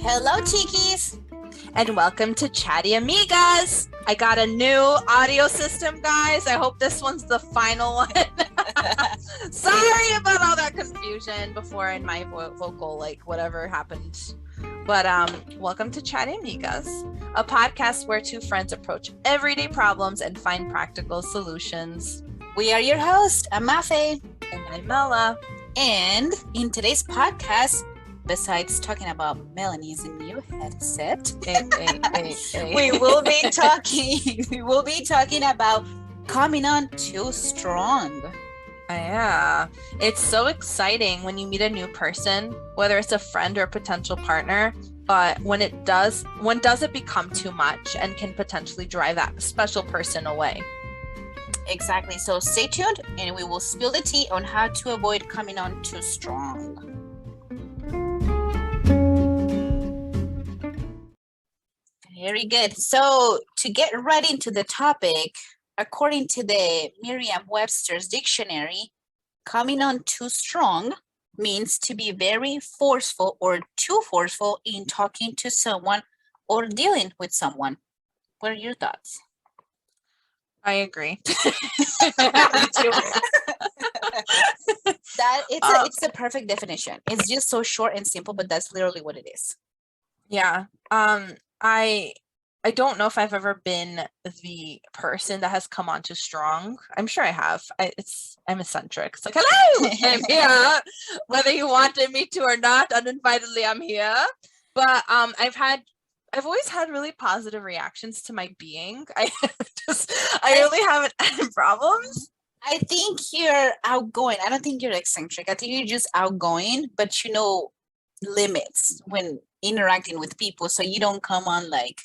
Hello, Chiquis. And welcome to Chatty Amigas. I got a new audio system, guys. I hope this one's the final one. Sorry about all that confusion before in my vocal, whatever happened. But welcome to Chatty Amigas, a podcast where two friends approach everyday problems and find practical solutions. We are your hosts, I'm Mafe. And I'm Mela. And in today's podcast, besides talking about Melanie's new headset, we will be talking about coming on too strong. Yeah, it's so exciting when you meet a new person, whether it's a friend or a potential partner. But when does it become too much and can potentially drive that special person away? Exactly. So stay tuned, and we will spill the tea on how to avoid coming on too strong. Very good. So to get right into the topic, according to the Merriam-Webster's dictionary, coming on too strong means to be very forceful or too forceful in talking to someone or dealing with someone. What are your thoughts? I agree. It's the perfect definition. It's just so short and simple, but that's literally what it is. Yeah. I don't know if I've ever been the person that has come on too strong. I'm sure I have. I'm eccentric. It's like, hello, I'm here. Whether you wanted me to or not, uninvitedly, I'm here. But I've always had really positive reactions to my being. I really haven't had problems. I think you're outgoing. I don't think you're eccentric. I think you're just outgoing, but you know limits when interacting with people, so you don't come on like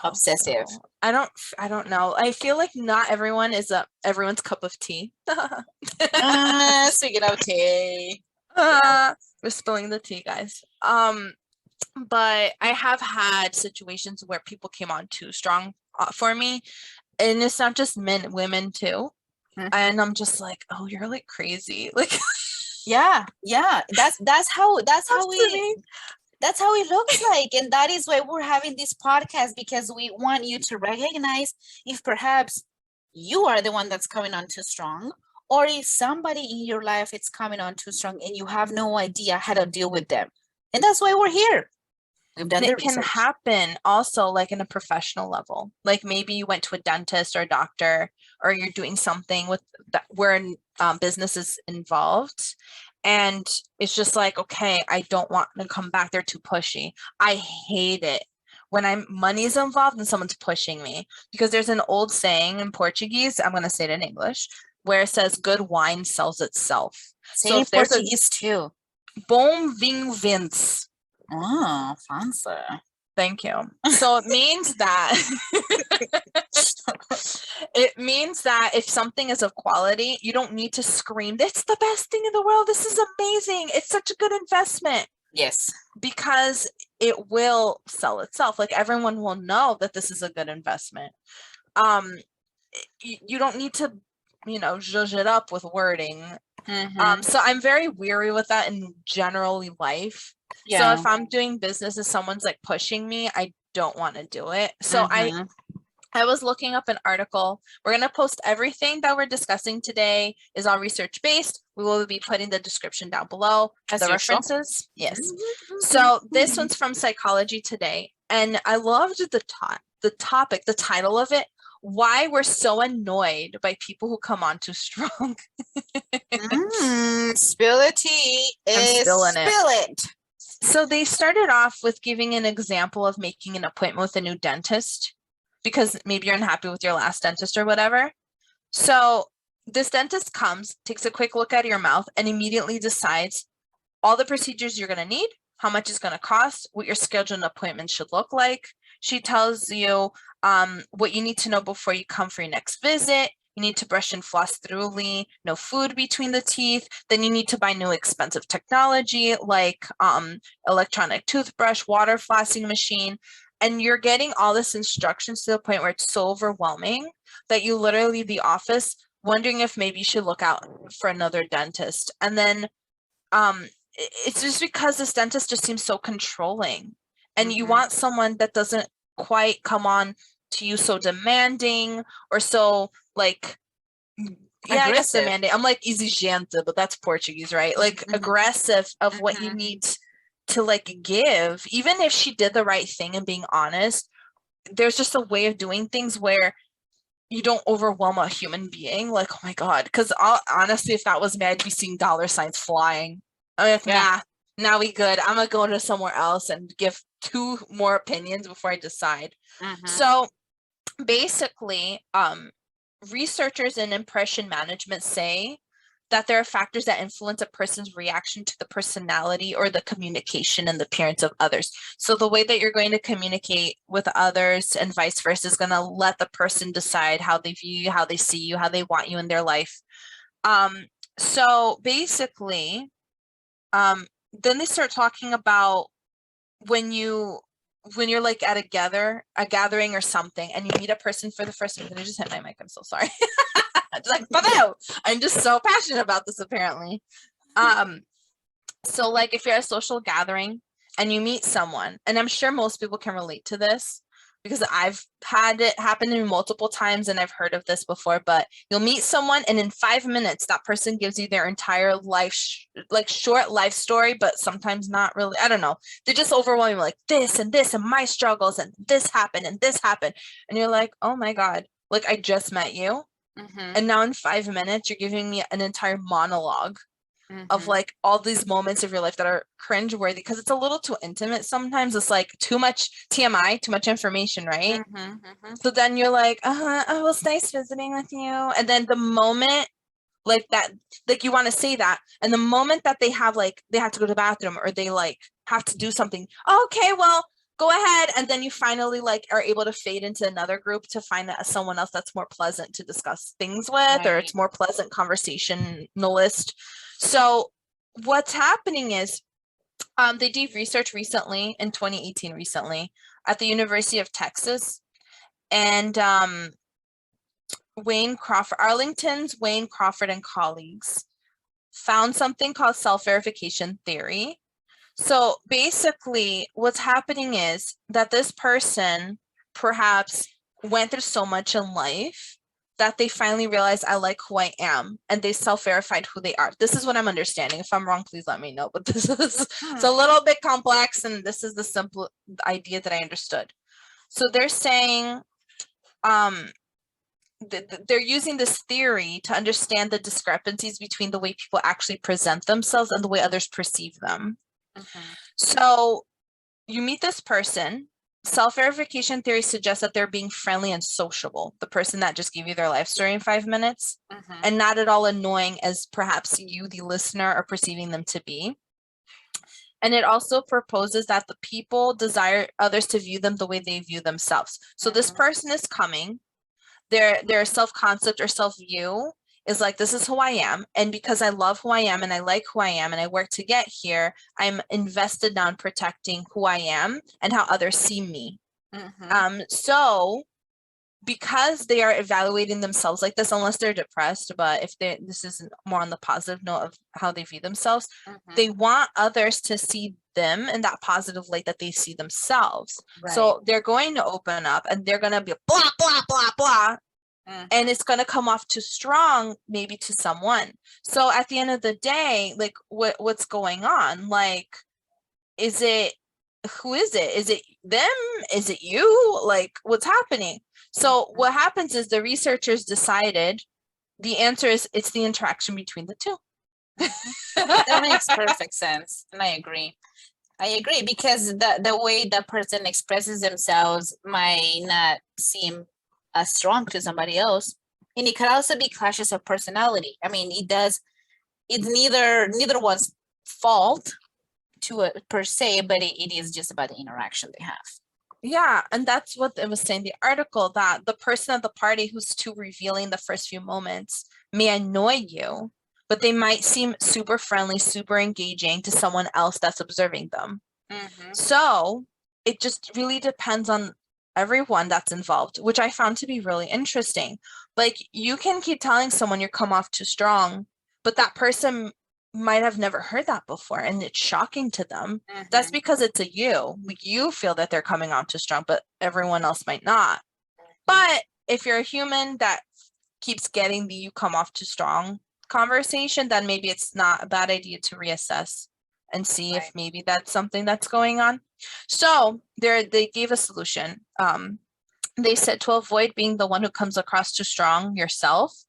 obsessive. I don't know. I feel like not everyone is everyone's cup of tea. Speaking of tea, we're spilling the tea, guys. But I have had situations where people came on too strong for me, and it's not just men, women too. Mm-hmm. And I'm just like, oh, you're like crazy, like. Yeah. That's how it looks like, and that is why we're having this podcast, because we want you to recognize if perhaps you are the one that's coming on too strong, or if somebody in your life is coming on too strong and you have no idea how to deal with them. And that's why we're here. We've done it can happen also like in a professional level. Like maybe you went to a dentist or a doctor, or you're doing something with that where business is involved. And it's just like, okay, I don't want to come back. They're too pushy. I hate it when money's involved and someone's pushing me, because there's an old saying in Portuguese, I'm going to say it in English, where it says good wine sells itself. So if there's Portuguese too. Bom vinho vence. Oh, fancy. Thank you. So it means that if something is of quality, you don't need to scream, it's the best thing in the world. This is amazing. It's such a good investment. Yes. Because it will sell itself. Like everyone will know that this is a good investment. You don't need to, zhuzh it up with wording. Mm-hmm. So I'm very weary with that in generally life. Yeah. So if I'm doing business and someone's like pushing me, I don't want to do it. So I was looking up an article. We're going to post everything that we're discussing today is all research based. We will be putting the description down below. As the references. Yes. So this one's from Psychology Today. And I loved the topic, the title of it, why we're so annoyed by people who come on too strong. Spill the tea. Spill it. So they started off with giving an example of making an appointment with a new dentist, because maybe you're unhappy with your last dentist or whatever. So this dentist comes, takes a quick look at your mouth, and immediately decides all the procedures you're going to need, how much it's going to cost, what your scheduled appointment should look like. She tells you what you need to know before you come for your next visit. You need to brush and floss thoroughly, no food between the teeth. Then you need to buy new expensive technology like electronic toothbrush, water flossing machine. And you're getting all this instructions to the point where it's so overwhelming that you literally leave the office wondering if maybe you should look out for another dentist. And then it's just because this dentist just seems so controlling. And you want someone that doesn't quite come on to you so demanding or so like, yeah, I guess Aggressive. demanding. I'm like exigente, but that's Portuguese, right? Like aggressive of what you need to like give. Even if she did the right thing and being honest, there's just a way of doing things where you don't overwhelm a human being. Like, oh my God. Because honestly, if that was me, I'd be seeing dollar signs flying. I'm like, Yeah. nah, now we good. I'm gonna go to somewhere else and give 2 more opinions before I decide. So basically, researchers in impression management say that there are factors that influence a person's reaction to the personality or the communication and the appearance of others. So the way that you're going to communicate with others and vice versa is going to let the person decide how they view you, how they see you, how they want you in their life. So basically, then they start talking about when you're like at a gathering or something, and you meet a person for the first time. I just hit my mic. I'm so sorry. It's like, I'm just so passionate about this apparently. So like if you're at a social gathering and you meet someone, and I'm sure most people can relate to this because I've had it happen to me multiple times and I've heard of this before, but you'll meet someone and in 5 minutes, that person gives you their entire life, like short life story, but sometimes not really. I don't know. They're just overwhelming, like this and my struggles and this happened and this happened. And you're like, oh my God, like I just met you. And now in 5 minutes, you're giving me an entire monologue of like all these moments of your life that are cringeworthy because it's a little too intimate. Sometimes it's like too much TMI, too much information, right? So then you're like, oh, it was nice visiting with you. And then the moment like that, like you want to say that, and the moment that they have to go to the bathroom or they like have to do something, okay, well, go ahead. And then you finally like are able to fade into another group to find someone else that's more pleasant to discuss things with, or it's more pleasant conversationalist. So what's happening is they did research recently in 2018 at the University of Texas, and Arlington's Wayne Crawford and colleagues found something called self-verification theory. So basically what's happening is that this person perhaps went through so much in life that they finally realized, I like who I am, and they self-verified who they are. This is what I'm understanding. If I'm wrong, please let me know, but this is it's a little bit complex, and this is the simple idea that I understood. So they're saying they're using this theory to understand the discrepancies between the way people actually present themselves and the way others perceive them. So you meet this person. Self-verification theory suggests that they're being friendly and sociable, the person that just gave you their life story in 5 minutes, and not at all annoying as perhaps you, the listener, are perceiving them to be. And it also proposes that the people desire others to view them the way they view themselves. So this person is coming, their self-concept or self-view is like, this is who I am. And because I love who I am and I like who I am and I work to get here, I'm invested now in protecting who I am and how others see me. So because they are evaluating themselves like this, unless they're depressed, but if this is more on the positive note of how they view themselves, they want others to see them in that positive light that they see themselves. So they're going to open up and they're going to be blah, blah, blah, blah. And it's going to come off too strong, maybe to someone. So at the end of the day, like what's going on? Like, who is it? Is it them? Is it you? Like, what's happening? So what happens is the researchers decided the answer is it's the interaction between the two. That makes perfect sense. And I agree because the way the person expresses themselves might not seem as strong to somebody else. And it could also be clashes of personality. I mean, it's neither one's fault per se, but it is just about the interaction they have. Yeah, and that's what it was saying in the article, that the person at the party who's too revealing the first few moments may annoy you, but they might seem super friendly, super engaging to someone else that's observing them. So it just really depends on everyone that's involved, which I found to be really interesting. Like, you can keep telling someone you come off too strong, but that person might have never heard that before and it's shocking to them. That's because it's a you feel that they're coming on too strong, but everyone else might not. But if you're a human that keeps getting the you come off too strong conversation, then maybe it's not a bad idea to reassess and see if maybe that's something that's going on. So they gave a solution. They said to avoid being the one who comes across too strong yourself,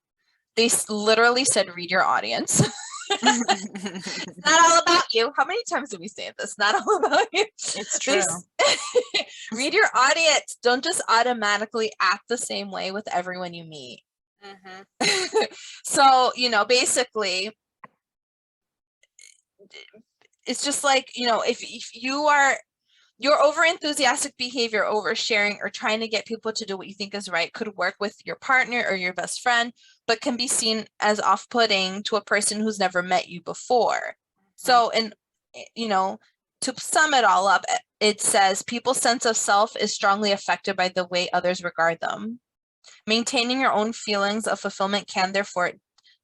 they literally said, read your audience. It's not all about you. How many times do we say this? Not all about you. It's true. Read your audience. Don't just automatically act the same way with everyone you meet. So, basically, it's just like, if your over-enthusiastic behavior, oversharing, or trying to get people to do what you think is right could work with your partner or your best friend, but can be seen as off-putting to a person who's never met you before. So, to sum it all up, it says people's sense of self is strongly affected by the way others regard them. Maintaining your own feelings of fulfillment can therefore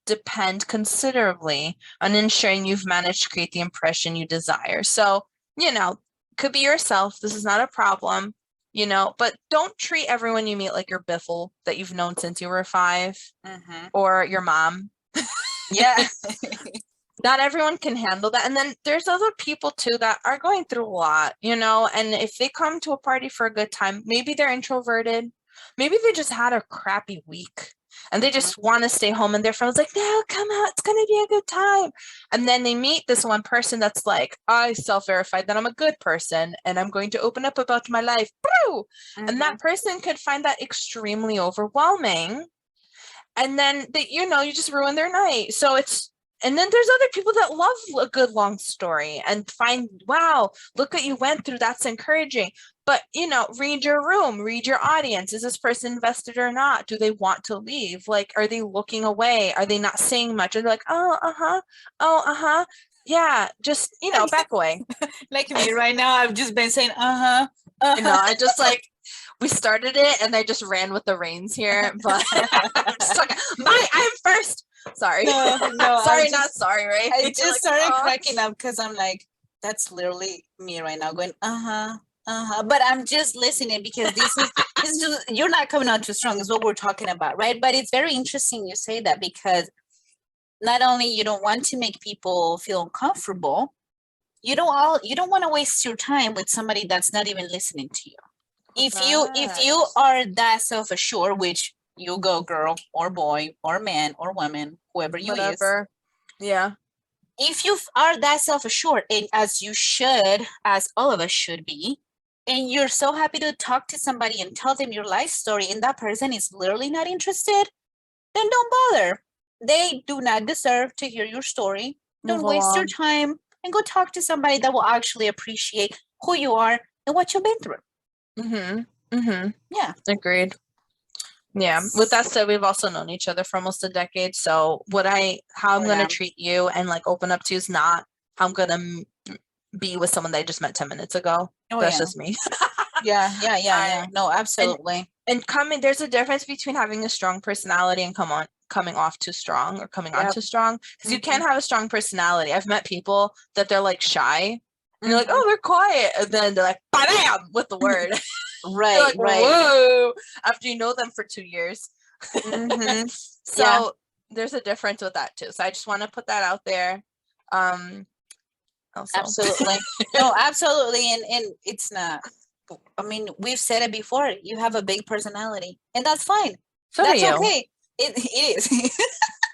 depend considerably on ensuring you've managed to create the impression you desire. So, could be yourself. This is not a problem, but don't treat everyone you meet like your biffle that you've known since you were 5 or your mom. Yeah. Not everyone can handle that. And then there's other people too that are going through a lot, and if they come to a party for a good time, maybe they're introverted. Maybe they just had a crappy week and they just want to stay home, and their friend's like, no, come out, it's going to be a good time. And then they meet this one person that's like, I self-verified that I'm a good person and I'm going to open up about my life. And that person could find that extremely overwhelming. And then you just ruin their night. So and then there's other people that love a good long story and find, wow, look what you went through. That's encouraging. But, read your room, read your audience. Is this person invested or not? Do they want to leave? Like, are they looking away? Are they not saying much? Are they like, oh, yeah, just, back away. Like me right now, I've just been saying, I just we started it and I just ran with the reins here, but I'm just talking, I'm first. Sorry. No, sorry, not sorry, right? I just started cracking up because I'm like, that's literally me right now going, but I'm just listening because this is just, you're not coming on too strong is what we're talking about, right? But it's very interesting you say that because not only you don't want to make people feel uncomfortable, you don't want to waste your time with somebody that's not even listening to you. If you are that self-assured, which you go, girl or boy or man or woman, whoever you is. Yeah. If you are that self-assured, and as you should, as all of us should be, and you're so happy to talk to somebody and tell them your life story, and that person is literally not interested, then don't bother. They do not deserve to hear your story. Don't waste your time and go talk to somebody that will actually appreciate who you are and what you've been through. Yeah. Agreed. Yeah. With that said, we've also known each other for almost a decade. So how I'm going to treat you and open up to you is not how I'm going to be with someone that I just met 10 minutes ago. That's just me. Yeah. No, absolutely. And there's a difference between having a strong personality and coming off too strong or coming on too strong. Because you can have a strong personality. I've met people that they're shy. And you're like, oh, they're quiet. And then they're like, bam, with the word. Right. Whoa, after you know them for 2 years. So there's a difference with that too. So I just want to put that out there. Absolutely. No, absolutely. And it's not, I mean, we've said it before, you have a big personality and that's fine. So that's okay. It is.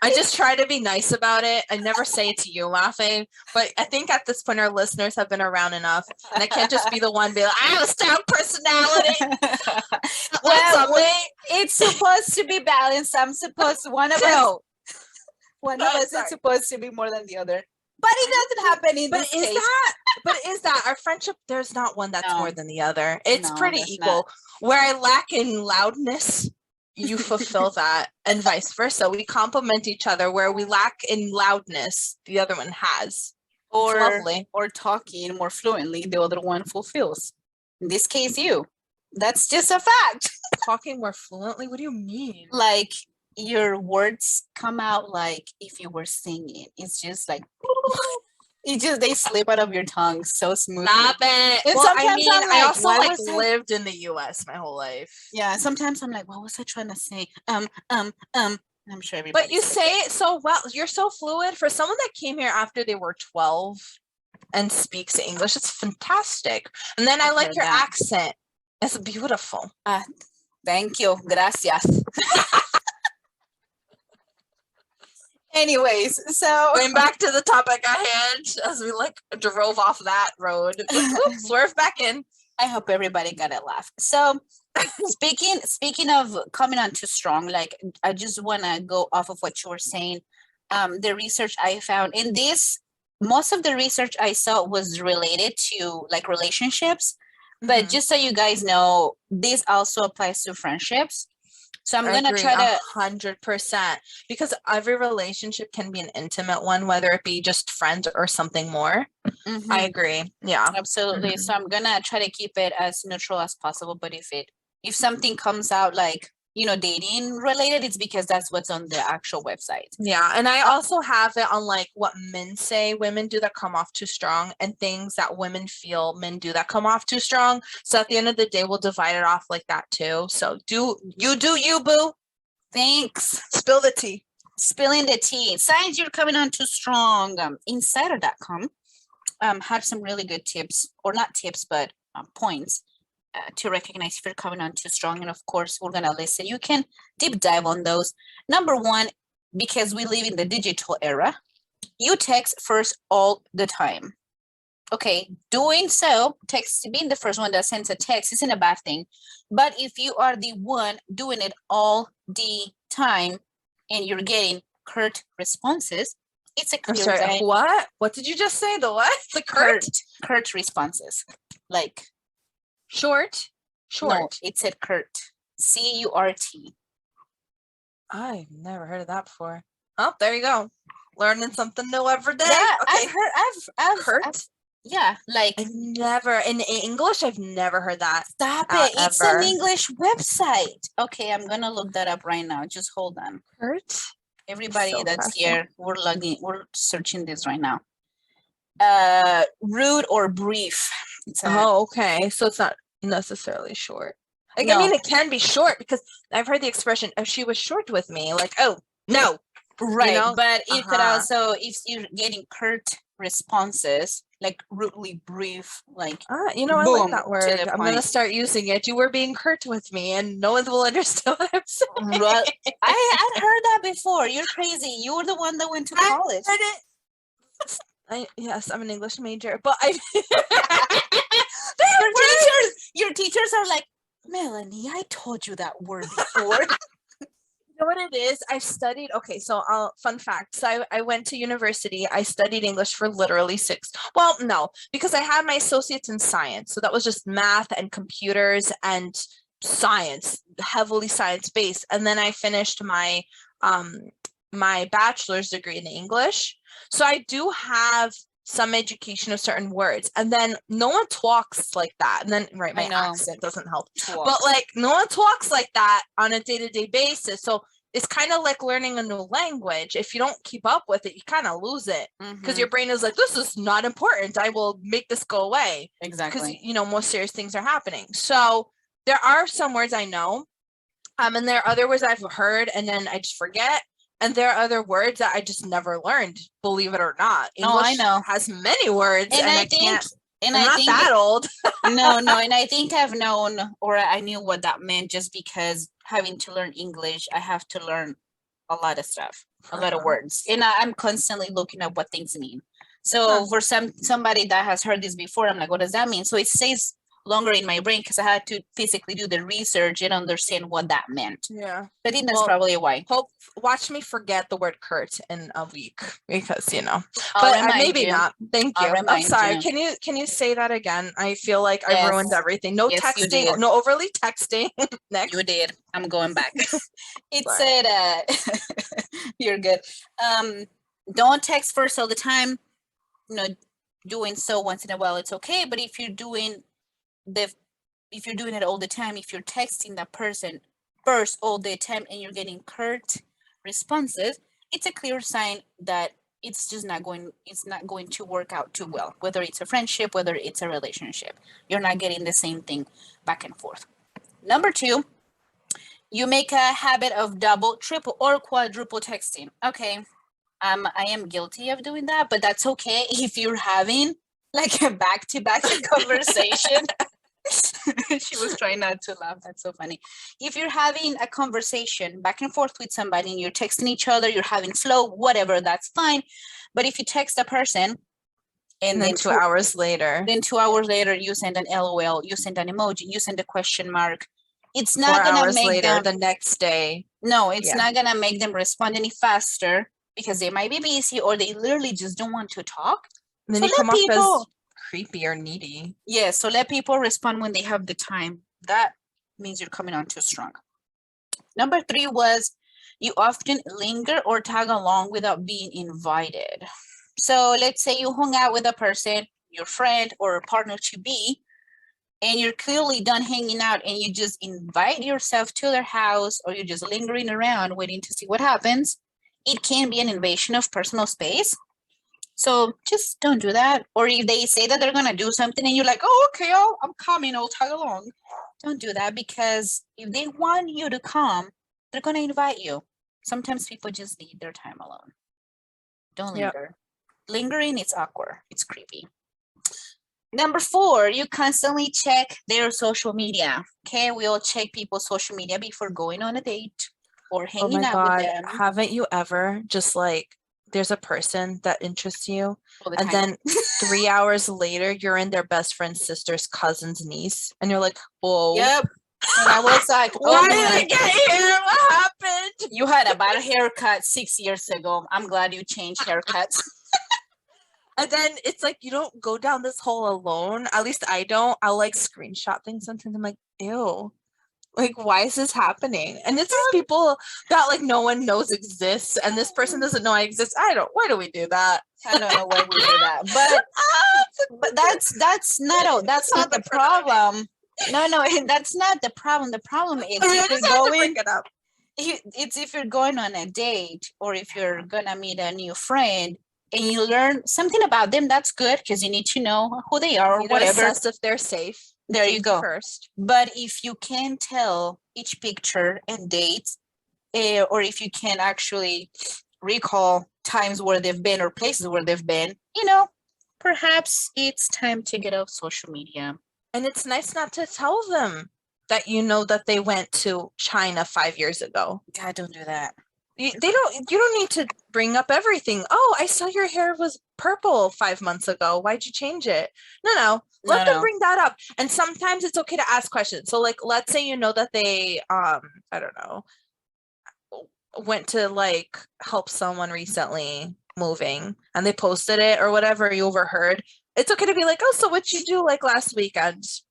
I just try to be nice about it. I never say it to you laughing, but I think at this point our listeners have been around enough, and I can't just be the one be like, I have a strong personality. Well, it's supposed to be balanced. One of us is supposed to be more than the other, but it doesn't happen in this case. But is that our friendship? There's not one that's more than the other. It's pretty equal. Not. Where I lack in loudness, you fulfill that, and vice versa. We complement each other. Where we lack in loudness, the other one has. Or talking more fluently, the other one fulfills. In this case, you. That's just a fact. Talking more fluently? What do you mean? Like your words come out like if you were singing. It's just like They slip out of your tongue so smoothly. Stop it. And Well, I sometimes mean, I'm I like, also why like was I- lived in the US my whole life. Yeah, sometimes I'm like, what was I trying to say? I'm sure everybody. But you say it so well. You're so fluid. For someone that came here after they were 12 and speaks English, it's fantastic. And then I like heard your that. accent. It's beautiful. Thank you. Gracias. Anyways, so Going back to the topic at hand, as we like drove off that road, swerve back in. I hope everybody got a laugh. So speaking of coming on too strong, like I just want to go off of what you were saying. The research I found in this, most of the research I saw was related to like relationships, but Mhm. just so you guys know, this also applies to friendships. So I'm I gonna agree try to 100% because every relationship can be an intimate one, whether it be just friends or something more. Mhm. I agree. Yeah. Absolutely. Mhm. So I'm gonna try to keep it as neutral as possible. But if something comes out like, dating related, it's because that's what's on the actual website. Yeah, and I also have it on like what men say women do that come off too strong and things that women feel men do that come off too strong. So at the end of the day, we'll divide it off like that too. So do you, boo. Thanks. Spill the tea. Spilling the tea. Signs you're coming on too strong. Insider.com had some really good tips, or not tips, but points to recognize if you're coming on too strong. And of course, we're gonna listen. You can deep dive on those. Number one, because we live in the digital era, you text first all the time. Okay, doing so, being the first one that sends a text isn't a bad thing. But if you are the one doing it all the time and you're getting curt responses, it's a I'm clear sorry. sign. What did you just say? The what? The Curt responses. Like Short. no, it said curt. C-U-R-T. I've never heard of that before. Oh, there you go. Learning something new every day. Yeah, Okay. I've yeah, like I've never in English. I've never heard that. stop it. It's an ever. English website. Okay, I'm gonna look that up right now. Just hold on. Curt. Everybody So that's fascinating. here, we're searching this right now. Rude or brief. Oh, okay. So it's not necessarily short. Like, I No. mean, it can be short because I've heard the expression, "Oh, she was short with me." Like, oh no, Right, know? but it could Uh-huh. also, if you're getting curt responses, like rudely brief, like You know, I boom, like that to word. the I'm gonna point. start using it. You were being curt with me, and no one will understand what I'm saying. I'd heard that before. You're crazy. You were the one that went to college. I heard it. Yes, I'm an English major, but I. Your teachers are like, Melanie, I told you that word before. You know what it is? I studied, okay, so fun fact. So I went to university. I studied English for literally well, no, because I had my associates in science. So that was just math and computers and science, heavily science-based. And then I finished my my bachelor's degree in English. So I do have some education of certain words, and then no one talks like that. And then my accent doesn't help, but like no one talks like that on a day-to-day basis. So it's kind of like learning a new language. If you don't keep up with it, you kind of lose it because your brain is like, this is not important. I will make this go away. Exactly. Because more serious things are happening. So there are some words I know, and there are other words I've heard and then I just forget. And there are other words that I just never learned, believe it or not. English I know. has many words, and I can't. And I'm not that old. No, and I think I've known, or I knew what that meant just because having to learn English, I have to learn a lot of stuff, a lot of words, and I'm constantly looking at what things mean. So for somebody that has heard this before, I'm like, what does that mean? So it stays longer in my brain because I had to physically do the research and understand what that meant. Yeah. I think that's probably why. Watch me forget the word curt in a week because but maybe not. Thank you. I'm sorry. Can you say that again? I feel like I ruined everything. No texting, no overly texting. Next. You did. I'm going back. It said you're good. Don't text first all the time. Doing so once in a while it's okay, but if you're doing it all the time, if you're texting that person first all the time and you're getting curt responses, it's a clear sign that it's not going to work out too well, whether it's a friendship, whether it's a relationship. You're not getting the same thing back and forth. Number two, you make a habit of double, triple, or quadruple texting. Okay, I am guilty of doing that, but that's okay if you're having like a back-to-back conversation. She was trying not to laugh. That's so funny. If you're having a conversation back and forth with somebody and you're texting each other, you're having flow, whatever, that's fine. But if you text a person and then 2 hours later, then 2 hours later you send an LOL, you send an emoji, you send a question mark, it's 4 not gonna hours make later, them, the next day. no, it's Yeah. not gonna make them respond any faster because they might be busy or they literally just don't want to talk. And then So you let come off as people, creepy or needy. yeah, so let people respond when they have the time. That means you're coming on too strong. Number three was you often linger or tag along without being invited. So let's say you hung out with a person, your friend or a partner to be, and you're clearly done hanging out and you just invite yourself to their house or you're just lingering around waiting to see what happens. It can be an invasion of personal space. So just don't do that. Or if they say that they're gonna do something and you're like, oh, okay, I'm coming, I'll tag along. Don't do that, because if they want you to come, they're gonna invite you. Sometimes people just need their time alone. Don't Yep. linger. Lingering, it's awkward. It's creepy. Number four, you constantly check their social media. Okay, we all check people's social media before going on a date or Oh hanging my out with God. them Haven't you ever just like, there's a person that interests you, all the and time. then 3 hours later, you're in their best friend's sister's cousin's niece, and you're like, whoa. Yep. And I was like, oh Why did man, I get here? What happened? you had a bad haircut 6 years ago. I'm glad you changed haircuts. And then it's like, you don't go down this hole alone. At least I don't. I'll like screenshot things sometimes. I'm like, ew. Like, why is this happening? And it's these people that like no one knows exists, and this person doesn't know I exist. Why do we do that? I don't know why we do that, but that's not the problem. No, that's not the problem. The problem is I if just you're had to going, bring it up. it's if you're going on a date or if you're gonna meet a new friend and you learn something about them, that's good because you need to know who they are or You need to whatever. assess if they're safe. There you Safety go. First. But if you can tell each picture and dates, or if you can actually recall times where they've been or places where they've been, perhaps it's time to get off social media. And it's nice not to tell them that you know that they went to China 5 years ago. God, don't do that. You don't need to bring up everything. Oh, I saw your hair was purple 5 months ago. Why'd you change it? No. Let them bring that up. And sometimes it's okay to ask questions. So like, let's say you know that they, I don't know, went to like help someone recently moving and they posted it or whatever, you overheard. It's okay to be like, oh, so what'd you do like last weekend? Just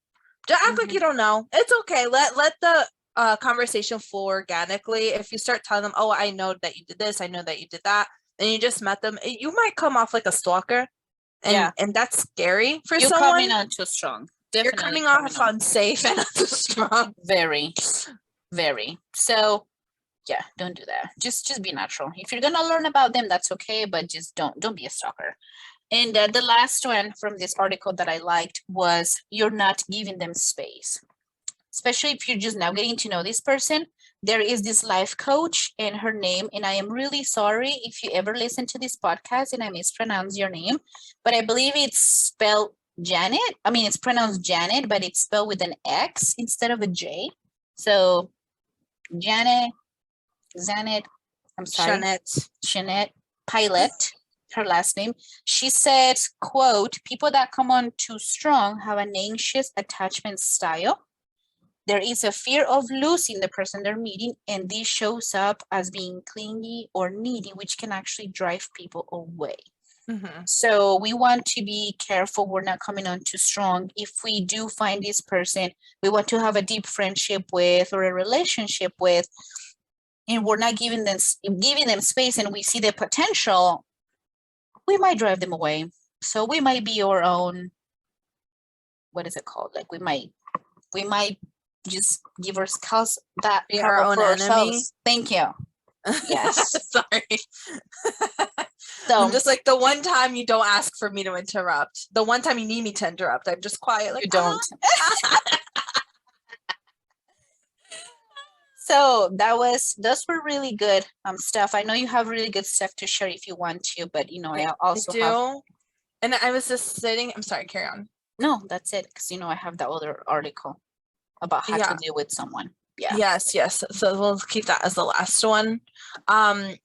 act like you don't know. It's okay. Let the conversation flow organically. If you start telling them, oh, I know that you did this, I know that you did that, and you just met them, you might come off like a stalker. And that's scary for someone. You're coming on too strong. You're coming off unsafe and too strong. Very, very. So yeah, don't do that. Just be natural. If you're gonna learn about them, that's okay, but just don't be a stalker. And the last one from this article that I liked was you're not giving them space. Especially if you're just now getting to know this person. There is this life coach and her name, and I am really sorry if you ever listen to this podcast and I mispronounce your name, but I believe it's spelled Janet. I mean, it's pronounced Janet, but it's spelled with an X instead of a J. So Janet, I'm sorry. Shanette Pilot, her last name. She said, quote, people that come on too strong have an anxious attachment style. There is a fear of losing the person they're meeting, and this shows up as being clingy or needy, which can actually drive people away. Mm-hmm. So we want to be careful. We're not coming on too strong. If we do find this person we want to have a deep friendship with or a relationship with, and we're not giving them space and we see the potential, we might drive them away. So we might be our own, what is it called? Like we might just give ourselves that our own enemy. Thank you. Yes. Sorry. So I'm just like, the one time you don't ask for me to interrupt, the one time you need me to interrupt, I'm just quiet, like, you don't. So those were really good stuff. I know you have really good stuff to share if you want to, but I also have. do. And I was just sitting, I'm sorry, carry on. No, that's it. Because I have the other article about how to deal with someone. Yeah. Yes. So we'll keep that as the last one. I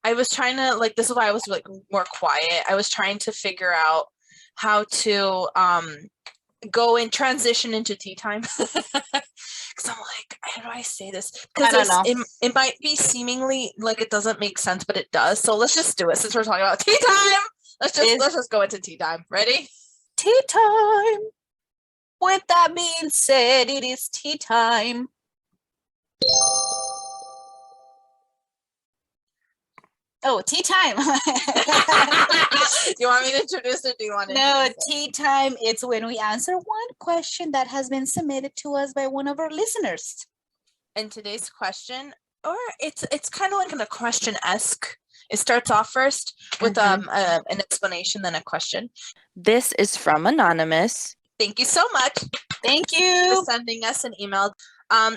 was trying to, like, this is why I was like more quiet. I was trying to figure out how to go and transition into tea time. Because I'm like, how do I say this? I don't know. It might be seemingly like it doesn't make sense, but it does. So let's just do it since we're talking about tea time. Let's just go into tea time. Ready? Tea time. With that being said, it is tea time. Oh, tea time. Do you want me to introduce it? Do you want to? No, tea time. It's when we answer one question that has been submitted to us by one of our listeners. And today's question, or it's kind of like a question-esque. It starts off first with an explanation, then a question. This is from Anonymous. Thank you so much. Thank you for sending us an email.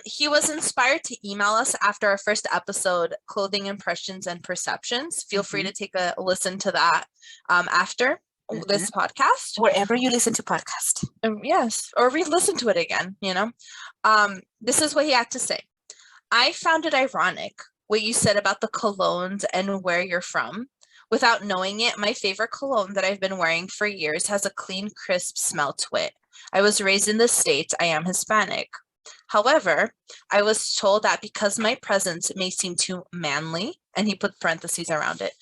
He was inspired to email us after our first episode, Clothing Impressions and Perceptions. Feel free to take a listen to that after this podcast. Wherever you listen to podcasts. Yes, or re-listen to it again, This is what he had to say. I found it ironic what you said about the colognes and where you're from. Without knowing it, my favorite cologne that I've been wearing for years has a clean, crisp smell to it. I was raised in the States. I am Hispanic. However, I was told that because my presence may seem too manly, and he put parentheses around it,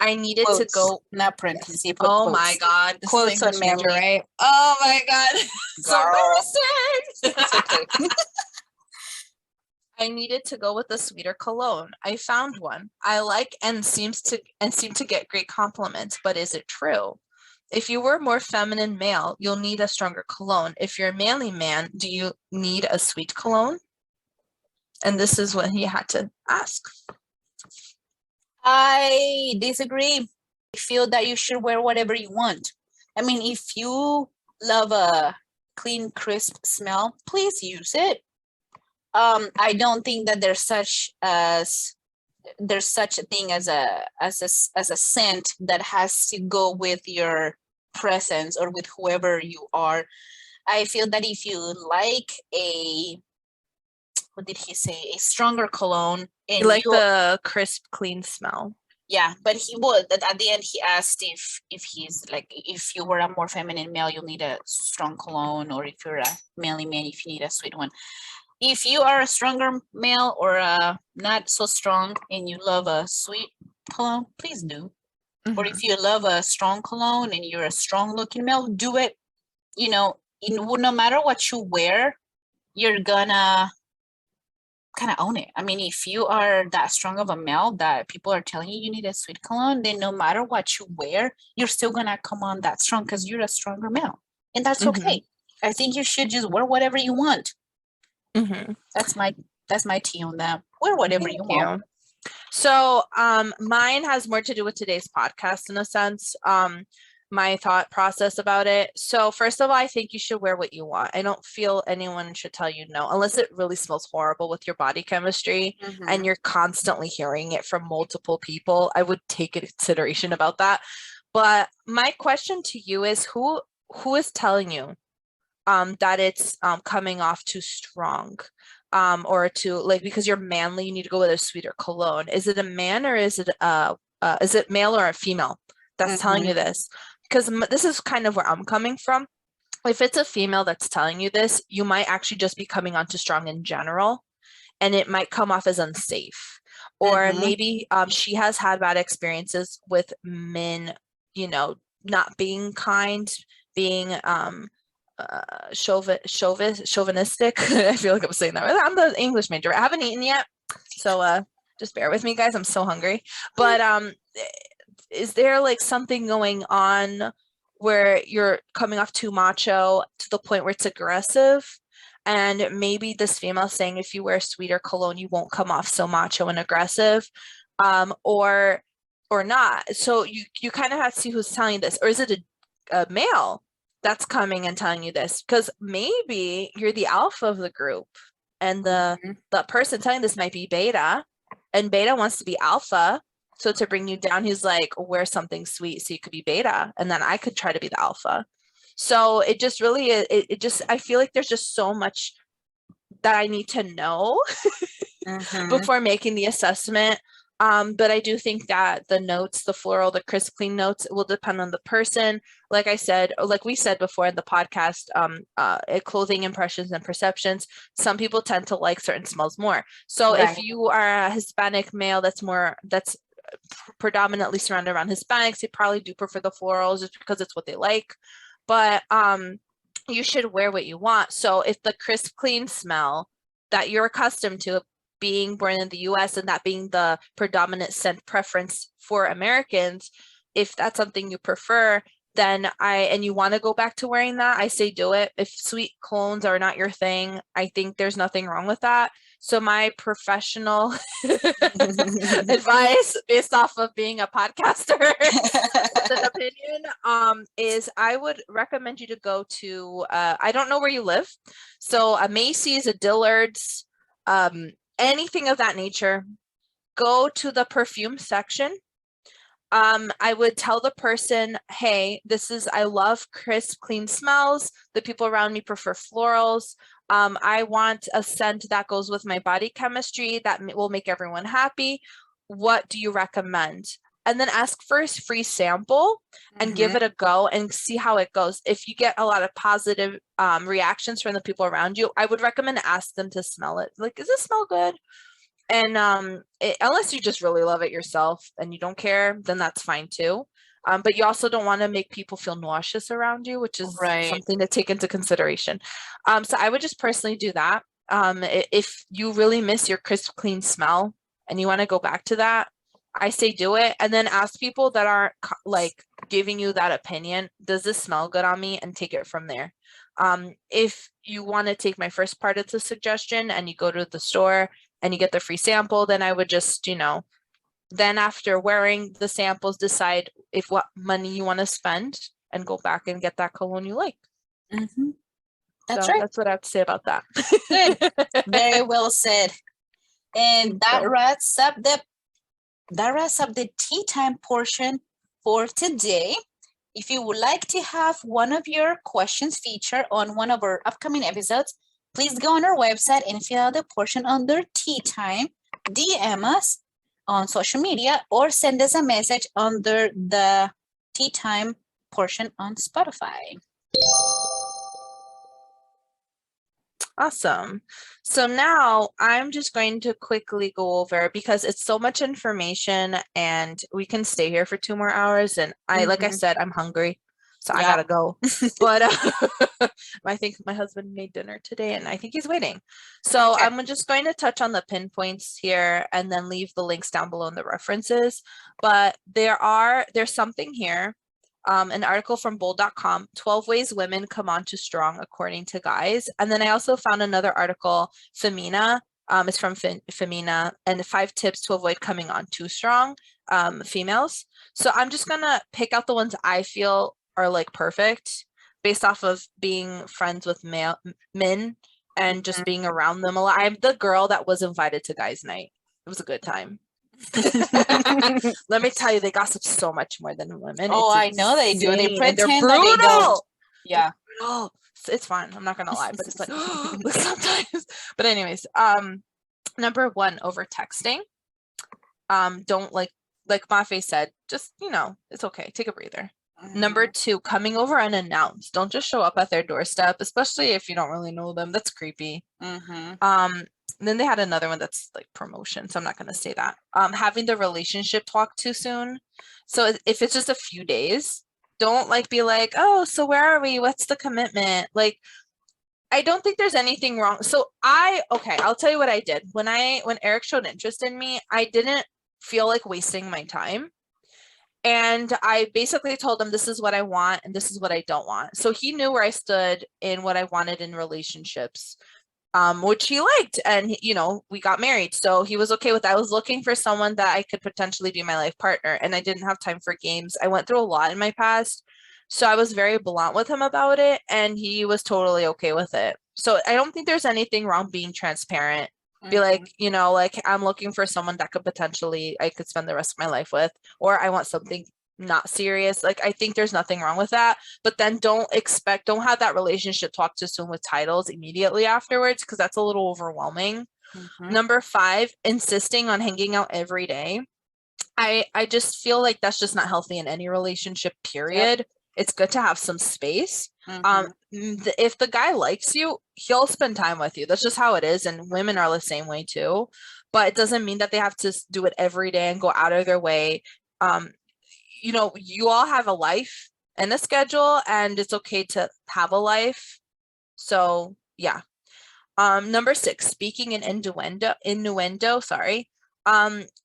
I needed to go. Not parentheses. Yes. Oh quotes. My God. This quotes is on manly, right? Oh my God. So embarrassing. I needed to go with a sweeter cologne. I found one I like and seem to get great compliments, but is it true? If you were more feminine male, you'll need a stronger cologne. If you're a manly man, do you need a sweet cologne? And this is what he had to ask. I disagree. I feel that you should wear whatever you want. I mean, if you love a clean, crisp smell, please use it. I don't think that there's such a thing as a scent that has to go with your presence or with whoever you are. I feel that if you like what did he say? A stronger cologne. And you like the crisp, clean smell. Yeah, but he would. At the end, he asked if he's like, if you were a more feminine male, you'll need a strong cologne, or if you're a manly man, if you need a sweet one. If you are a stronger male or not so strong and you love a sweet cologne, please do. Or if you love a strong cologne and you're a strong looking male, do it. No matter what you wear, you're gonna kind of own it. I mean, if you are that strong of a male that people are telling you need a sweet cologne, then no matter what you wear, you're still gonna come on that strong because you're a stronger male. And that's okay. I think you should just wear whatever you want. That's my tea on that. Wear whatever you want. So mine has more to do with today's podcast in a sense. My thought process about it. So first of all, I think you should wear what you want. I don't feel anyone should tell you no, unless it really smells horrible with your body chemistry and you're constantly hearing it from multiple people. I would take into consideration about that. But my question to you is, who is telling you that it's coming off too strong, or to, like, because you're manly, you need to go with a sweeter cologne? Is it a man, or is it male or a female that's telling you this? Because this is kind of where I'm coming from. If it's a female that's telling you this, you might actually just be coming on too strong in general, and it might come off as unsafe. Or maybe she has had bad experiences with men, not being kind, being chauvinistic. I feel like I'm saying that. I'm the English major. I haven't eaten yet, so just bear with me, guys. I'm so hungry. But is there like something going on where you're coming off too macho to the point where it's aggressive? And maybe this female saying if you wear sweeter cologne, you won't come off so macho and aggressive, or or not. So you kind of have to see who's telling you this, or is it a male that's coming and telling you this? Because maybe you're the alpha of the group, and the person telling this might be beta, and beta wants to be alpha. So to bring you down, he's like, wear something sweet so you could be beta, and then I could try to be the alpha. So it just really, it just, I feel like there's just so much that I need to know before making the assessment. But I do think that the notes, the floral, the crisp, clean notes will depend on the person. Like I said, like we said before in the podcast, clothing impressions and perceptions, some people tend to like certain smells more. So if you are a Hispanic male that's predominantly surrounded around Hispanics, they probably do prefer the florals just because it's what they like. But you should wear what you want. So if the crisp, clean smell that you're accustomed to, being born in the US and that being the predominant scent preference for Americans, if that's something you prefer, then and you want to go back to wearing that, I say do it. If sweet colognes are not your thing, I think there's nothing wrong with that. So my professional advice, based off of being a podcaster with an opinion, is I would recommend you to go to, I don't know where you live, so a Macy's, a Dillard's, anything of that nature. Go to the perfume section. I would tell the person, hey, I love crisp, clean smells. The people around me prefer florals. I want a scent that goes with my body chemistry that will make everyone happy. What do you recommend? And then ask for a free sample and give it a go and see how it goes. If you get a lot of positive reactions from the people around you, I would recommend ask them to smell it. Like, does this smell good? And unless you just really love it yourself and you don't care, then that's fine too. But you also don't want to make people feel nauseous around you, which is something to take into consideration. So I would just personally do that. If you really miss your crisp, clean smell and you want to go back to that, I say do it, and then ask people that aren't like giving you that opinion, does this smell good on me, and take it from there. If you want to take my first part of the suggestion and you go to the store and you get the free sample, then I would just, then after wearing the samples, decide what money you want to spend and go back and get that cologne you like. That's right. That's what I have to say about that. Good. Very well said. And that wraps up the tea time portion for today. If you would like to have one of your questions featured on one of our upcoming episodes, please go on our website and fill out the portion under tea time, DM us on social media, or send us a message under the tea time portion on Spotify. Awesome. So now I'm just going to quickly go over, because it's so much information and we can stay here for 2 more hours. And like I said, I'm hungry, so I gotta go. But I think my husband made dinner today and I think he's waiting. So I'm just going to touch on the pinpoints here and then leave the links down below in the references. But there's something here. An article from bold.com, 12 ways women come on too strong according to guys. And then I also found another article, Femina, it's from Femina, and 5 tips to avoid coming on too strong, females. So I'm just gonna pick out the ones I feel are like perfect based off of being friends with men and just being around them a lot. I'm the girl that was invited to guys' night. It was a good time. Let me tell you, they gossip so much more than women. Oh, I know they do. They pretend they're brutal. that they don't. Yeah. Oh, it's fun. I'm not gonna lie, but it's like sometimes. But anyways, number 1, over texting. Don't like Mafe said, just it's okay. Take a breather. Number 2, coming over unannounced. Don't just show up at their doorstep, especially if you don't really know them. That's creepy. Then they had another one that's like promotion, so I'm not going to say that. Having the relationship talk too soon. So if it's just a few days, don't be like, oh, so where are we? What's the commitment? Like, I don't think there's anything wrong. So I'll tell you what I did. When Eric showed interest in me, I didn't feel like wasting my time. And I basically told him, this is what I want and this is what I don't want. So he knew where I stood in what I wanted in relationships. which he liked. And, we got married. So he was okay with that. I was looking for someone that I could potentially be my life partner, and I didn't have time for games. I went through a lot in my past. So I was very blunt with him about it, and he was totally okay with it. So I don't think there's anything wrong being transparent. Be like, like I'm looking for someone that could potentially I could spend the rest of my life with, or I want something not serious. Like, I think there's nothing wrong with that, but then don't have that relationship talk too soon with titles immediately afterwards, because that's a little overwhelming. Number 5, insisting on hanging out every day. I just feel like that's just not healthy in any relationship, period. Yep. It's good to have some space. If the guy likes you, he'll spend time with you. That's just how it is, and women are the same way too. But it doesn't mean that they have to do it every day and go out of their way. You all have a life and a schedule, and it's okay to have a life. So yeah. Number 6, speaking in innuendo, sorry.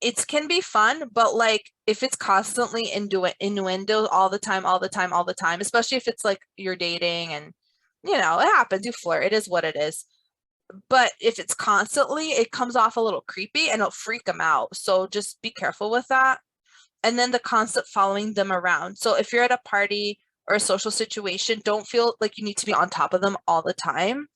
It can be fun, but like if it's constantly innuendo all the time, especially if it's like you're dating and it happens, you flirt, it is what it is. But if it's constantly, it comes off a little creepy and it'll freak them out. So just be careful with that. And then the constant following them around. So if you're at a party or a social situation, don't feel like you need to be on top of them all the time.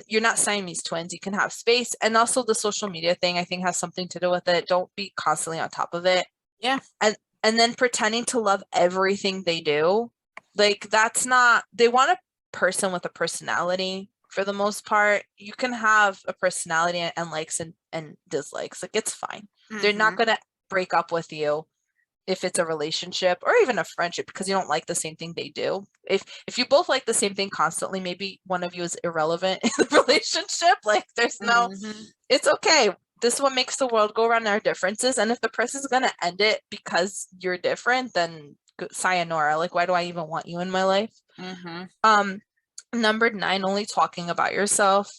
You're not Siamese twins. You can have space. And also the social media thing, I think, has something to do with it. Don't be constantly on top of it. Yeah. And then pretending to love everything they do. Like, that's not, they want a person with a personality for the most part. You can have a personality and likes and dislikes. Like, it's fine. They're not going to break up with you if it's a relationship or even a friendship because you don't like the same thing they do. If you both like the same thing constantly, maybe one of you is irrelevant in the relationship. Like, there's no, it's okay. This is what makes the world go around, our differences. And if the person's going to end it because you're different, then sayonara. Like, why do I even want you in my life? Number 9, only talking about yourself.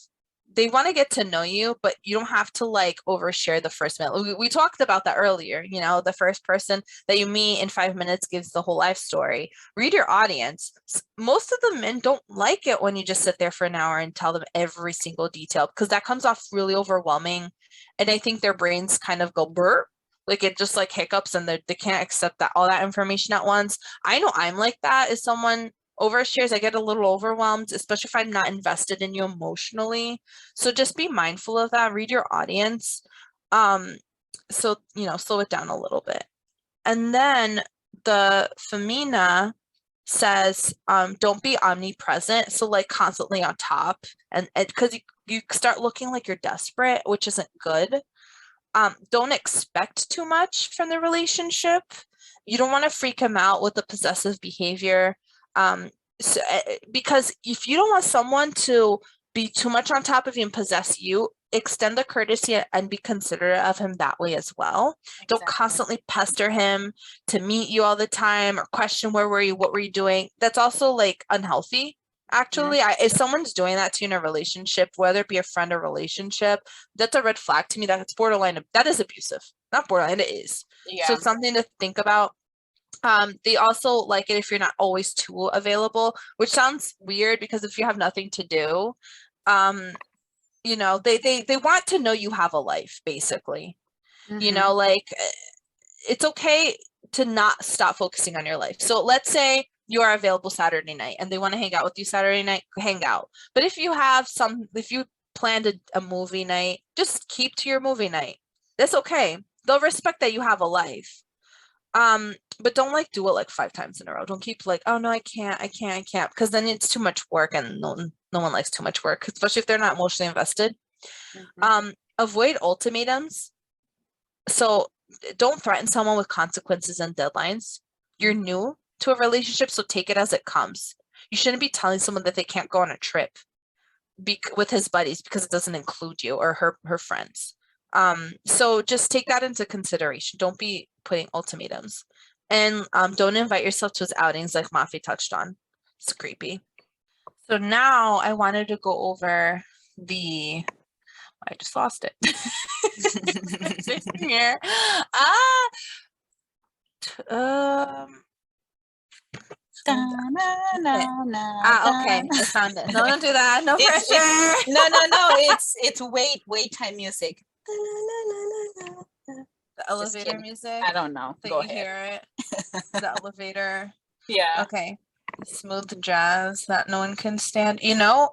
They want to get to know you, but you don't have to like overshare the first minute. We talked about that earlier. The first person that you meet in 5 minutes gives the whole life story. Read your audience. Most of the men don't like it when you just sit there for an hour and tell them every single detail, because that comes off really overwhelming. And I think their brains kind of go burp. Like, it just like hiccups and they can't accept that all that information at once. I know I'm like that. As someone overshares, I get a little overwhelmed, especially if I'm not invested in you emotionally. So just be mindful of that. Read your audience. So, slow it down a little bit. And then the Femina says, don't be omnipresent. So like constantly on top, and because you start looking like you're desperate, which isn't good. Don't expect too much from the relationship. You don't want to freak him out with the possessive behavior. Because if you don't want someone to be too much on top of you and possess you, extend the courtesy and be considerate of him that way as well. Exactly. Don't constantly pester him to meet you all the time or question where were you, what were you doing. That's also like unhealthy. Actually, if someone's doing that to you in a relationship, whether it be a friend or relationship, that's a red flag to me. That's borderline. That is abusive. Not borderline, it is. Yeah. So it's something to think about. They also like it if you're not always too available, which sounds weird because if you have nothing to do, they want to know you have a life, basically. Like, it's okay to not stop focusing on your life. So let's say you are available Saturday night and they want to hang out with you Saturday night, hang out. But if you planned a movie night, just keep to your movie night. That's okay. They'll respect that you have a life. But don't like do it like 5 times in a row. Don't keep like, oh no, I can't, because then it's too much work, and no one likes too much work, especially if they're not emotionally invested. Avoid ultimatums. So don't threaten someone with consequences and deadlines. You're new to a relationship, so take it as it comes. You shouldn't be telling someone that they can't go on a trip with his buddies because it doesn't include you or her friends. So just take that into consideration. Don't be putting ultimatums, and don't invite yourself to his outings like Mafi touched on. It's creepy. So now I wanted to go over I just lost it. Here. na, na, na, Okay. na. I found it. No, don't do that. No It's- pressure. No. It's wait time music. La, la, la, la, la. The elevator kidding. music. I don't know. That Go you ahead. hear it. The elevator. Yeah. Okay. Smooth jazz that no one can stand. You know,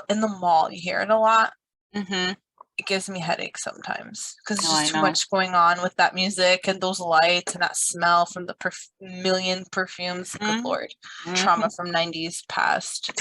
in the mall, you hear it a lot. Mm-hmm. It gives me headaches sometimes because No, there's I just too know. much going on with that music and those lights and that smell from the million perfumes. Good Mhm. Lord. Mhm. Trauma from 90s past.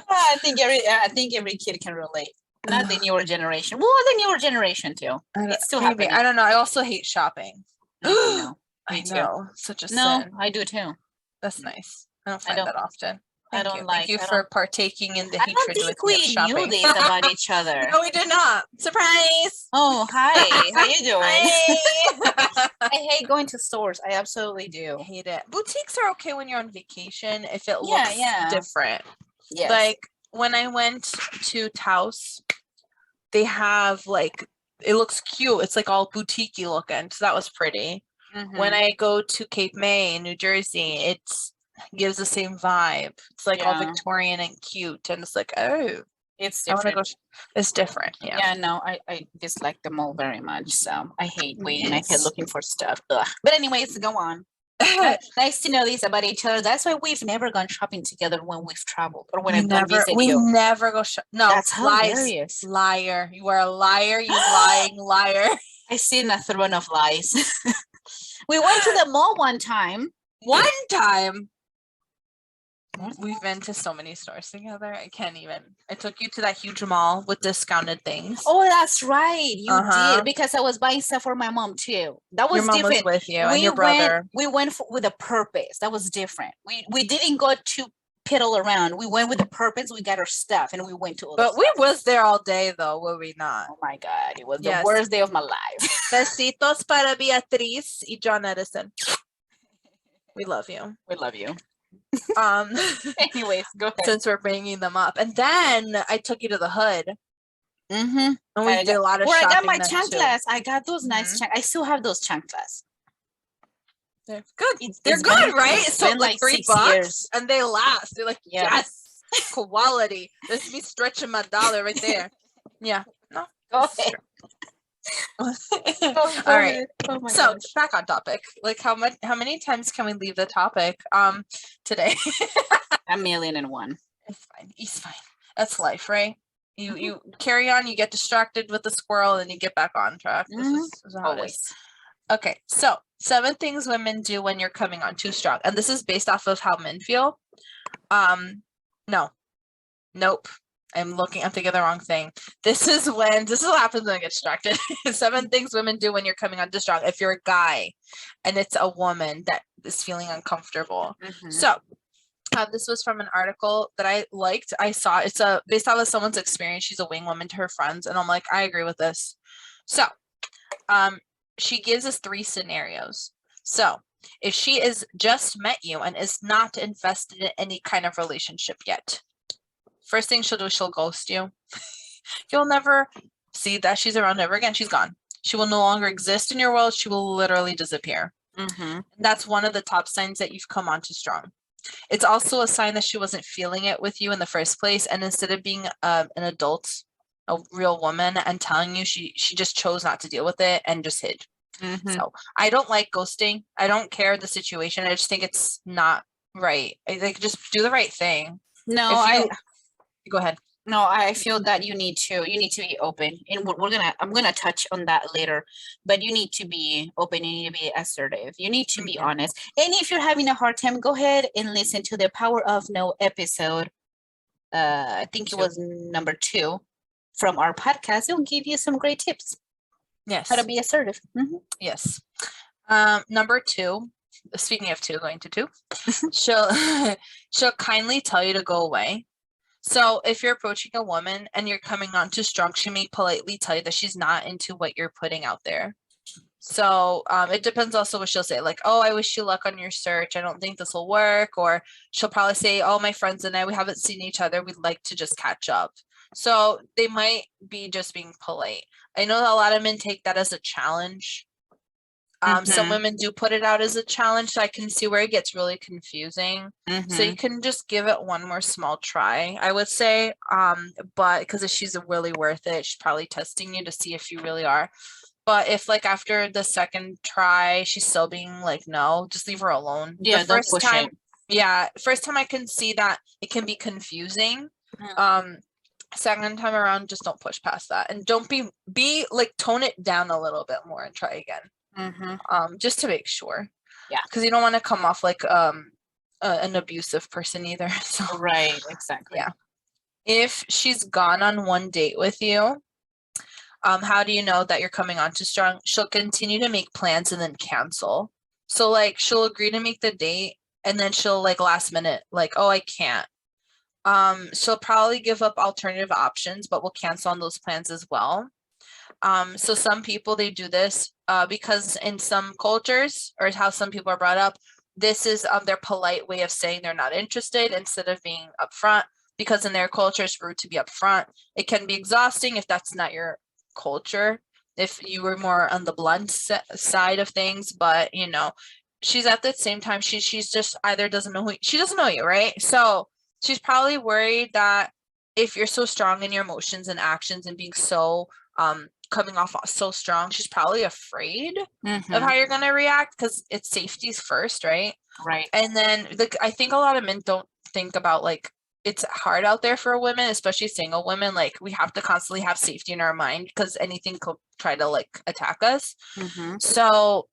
I think every kid can relate. Not the newer generation. Well, the newer generation too. It's still Maybe. happening. I don't know. I also hate shopping. I know. I Me too. know. Such a No, sin. I do too. That's nice. I don't I find don't- that often. I Thank don't you. like- Thank you I for don't- partaking in the I don't hatred with think me of we knew shopping. this about each other. No, we did not. Surprise. Oh, hi. How you doing? Hi. I hate going to stores. I absolutely do. Hate it. Boutiques are okay when you're on vacation if it Yeah, looks yeah. different. Yes. Like when I went to Taos, they have like it looks cute. It's like all boutique-y looking. So that was pretty. When Mhm. I go to Cape May in New Jersey, it gives the same vibe. It's like all Yeah. Victorian and cute, and it's like, oh, It's I want to different. go. It's different, yeah. Yeah, no, I dislike the mall very much. So I hate waiting. I hate Yes. looking for stuff. Ugh. But anyways, go on. Nice to know this about each other. That's why we've never gone shopping together when we've traveled or when I've gone visit we you. never go no That's lies. hilarious. Liar. You are a liar, you lying liar. I sit in a throne of lies. We went to the mall one time. One time. We've been to so many stores together. I can't even. I took you to that huge mall with discounted things. Oh, that's right. You Uh-huh. did because I was buying stuff for my mom too. That was Your mom different. was with you and your brother. We went with a purpose. That was different. We didn't go to piddle around. We went with a purpose. We got our stuff and we went to. But we was there all day though, were we not? Oh my God! It was Yes. the worst day of my life. Besitos para Beatriz y John Edison. We love you. We love you. Anyways, go ahead. Since we're bringing them up, and then I took you to the hood, Mm-hmm. and we did a lot of Where I shopping. got my then, too. chanclas. I got those nice Mhm. chanclas. I still have those chanclas. They're good. It's They're been- good, right? it's So been like like $3, 6 years. and they last. They're like Yeah. yes, quality. That's me stretching my dollar right there. Yeah. No. Go it's ahead. true. Go All right. ahead. Oh my So gosh. back on topic. Like how many times can we leave the topic today? 1,000,001. It's fine. It's fine. That's life, right? You Mhm. you carry on, you get distracted with the squirrel, and you get back on track. This Mhm. is how it is. Always. Okay, so 7 things women do when you're coming on too strong. And this is based off of how men feel. No. Nope. I'm thinking of the wrong thing. This is what happens when I get distracted. 7 things women do when you're coming on too strong. If you're a guy and it's a woman that is feeling uncomfortable. Mhm. So this was from an article that I liked. I saw it's based off of someone's experience. She's a wing woman to her friends, and I'm like, I agree with this. So, she gives us 3 scenarios. So, if she is just met you and is not invested in any kind of relationship yet, first thing she'll do is she'll ghost you. You'll never see that she's around ever again. She's gone. She will no longer exist in your world. She will literally disappear. Mhm. That's one of the top signs that you've come on too strong. It's also a sign that she wasn't feeling it with you in the first place, and instead of being an adult, a real woman, and telling you, she just chose not to deal with it and just hid. Mhm. So I don't like ghosting. I don't care the situation. I just think it's not right. I think just do the right thing. No, Go ahead. No, I feel that you need to be open, and I'm gonna touch on that later. But you need to be open. You need to be assertive. You need to be Mhm. honest. And if you're having a hard time, go ahead and listen to the Power of No episode. I think it 2. was number 2 from our podcast. It'll give you some great tips Yes. how to be assertive. Mhm. Yes. Number 2. Speaking of 2, going to 2, she'll kindly tell you to go away. So if you're approaching a woman and you're coming on too strong, she may politely tell you that she's not into what you're putting out there. So it depends also what she'll say, like, oh, I wish you luck on your search. I don't think this will work. Or she'll probably say, oh, my friends and I, we haven't seen each other. We'd like to just catch up. So they might be just being polite. I know that a lot of men take that as a challenge. Some women do put it out as a challenge, so I can see where it gets really confusing. So you can just give it one more small try, I would say. But because if she's really worth it, she's probably testing you to see if you really are. But if like after the second try, she's still being like, no, just leave her alone. Yeah, The first don't push time, it. yeah, first time I can see that it can be confusing. Mhm. Second time around, just don't push past that, and don't be like, tone it down a little bit more and try again. Just to make sure. Yeah. Because you don't want to come off like an abusive person either. So Right, exactly. yeah. If she's gone on one date with you, how do you know that you're coming on too strong? She'll continue to make plans and then cancel. So like she'll agree to make the date and then she'll like last minute, like, oh, I can't. She'll probably give up alternative options, but will cancel on those plans as well. So some people, they do this because in some cultures, or how some people are brought up, this is their polite way of saying they're not interested instead of being upfront, because in their culture it's rude to be upfront. It can be exhausting if that's not your culture, if you were more on the blunt side of things, but you know, she's at the same time, she's just either doesn't know she doesn't know you, right? So she's probably worried that if you're so strong in your emotions and actions and being so coming off so strong, she's probably afraid of how you're going to react, because it's safety's first, right? Right. And then I think a lot of men don't think about, like, it's hard out there for women, especially single women. Like, we have to constantly have safety in our mind because anything could try to like attack us. So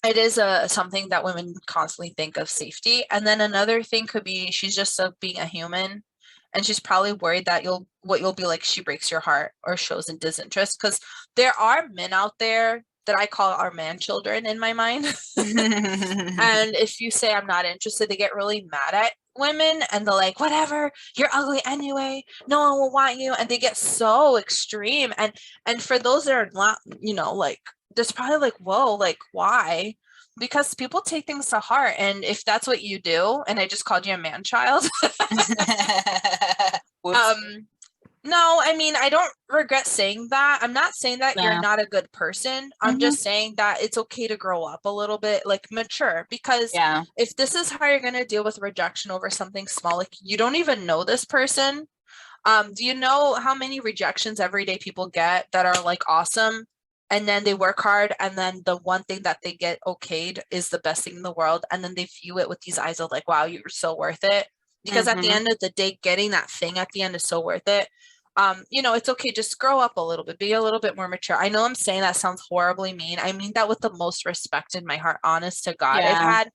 it is something that women constantly think of, safety. And then another thing could be she's just being a human, and she's probably worried that you'll be like, she breaks your heart or shows in disinterest, because there are men out there that I call our man children in my mind. And if you say I'm not interested, they get really mad at women and they're like, whatever, you're ugly anyway, no one will want you, and they get so extreme. And for those that are not, you know, like, there's probably like, whoa, like, why? Because people take things to heart, and if that's what you do, and I just called you a man child, no, I mean, I don't regret saying that. I'm not saying that you're not a good person. I'm just saying that it's okay to grow up a little bit, like mature, because if this is how you're going to deal with rejection over something small, like you don't even know this person. Do you know how many rejections everyday people get that are like awesome? And then they work hard, and then the one thing that they get okayed is the best thing in the world. And then they view it with these eyes of like, wow, you're so worth it. Because at the end of the day, getting that thing at the end is so worth it. You know, it's okay. Just grow up a little bit, be a little bit more mature. I know I'm saying that sounds horribly mean. I mean that with the most respect in my heart, honest to God. I've had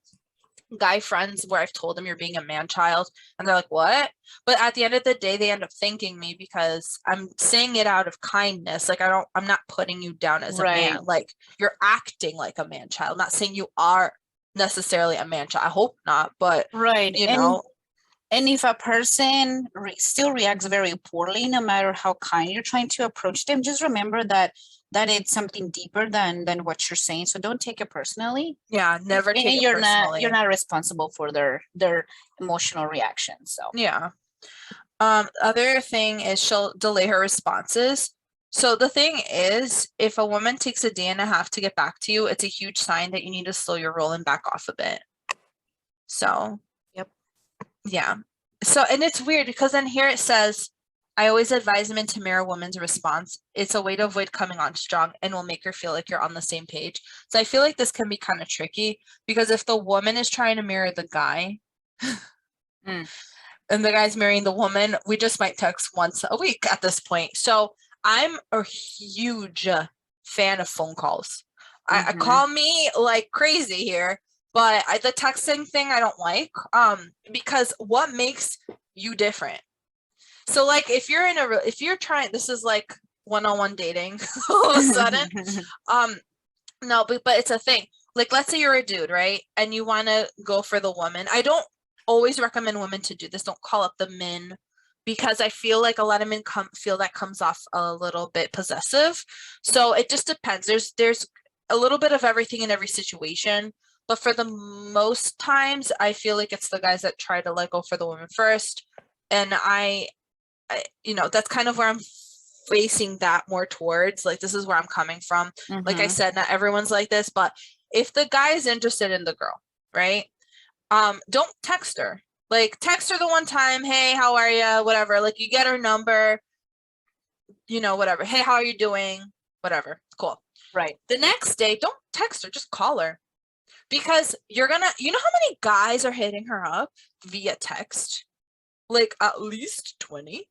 guy friends where I've told them you're being a man child, and they're like, what? But at the end of the day, they end up thanking me because I'm saying it out of kindness. Like, I'm not putting you down as a man. Like, you're acting like a man child. I'm not saying you are necessarily a man child. I hope not, but you know. And if a person still reacts very poorly, no matter how kind you're trying to approach them, just remember that it's something deeper than what you're saying. So don't take it personally. Yeah, never take it personally. You're not responsible for their emotional reaction. So yeah. Other thing is she'll delay her responses. So the thing is, if a woman takes a day and a half to get back to you, it's a huge sign that you need to slow your roll and back off a bit. So yeah. So, and it's weird because then here it says, I always advise men to mirror a woman's response. It's a way to avoid coming on strong and will make her feel like you're on the same page. So I feel like this can be kind of tricky, because if the woman is trying to mirror the guy and the guy's marrying the woman, we just might text once a week at this point. So I'm a huge fan of phone calls. I call me like crazy here. But the texting thing I don't like, because what makes you different? So like if you're trying, this is like one-on-one dating all of a sudden, no, but it's a thing. Like, let's say you're a dude, right? And you want to go for the woman. I don't always recommend women to do this. Don't call up the men, because I feel like a lot of men feel that comes off a little bit possessive. So it just depends. There's a little bit of everything in every situation. But for the most times, I feel like it's the guys that try to like go for the woman first. And I you know, that's kind of where I'm facing that more towards. Like, this is where I'm coming from. Like I said, not everyone's like this, but if the guy is interested in the girl, right? Don't text her. Like, text her the one time, hey, how are you? Whatever. Like, you get her number, you know, whatever. Hey, how are you doing? Whatever. Cool. Right. The next day, don't text her, just call her. Because you're gonna, you know how many guys are hitting her up via text? Like, at least 20,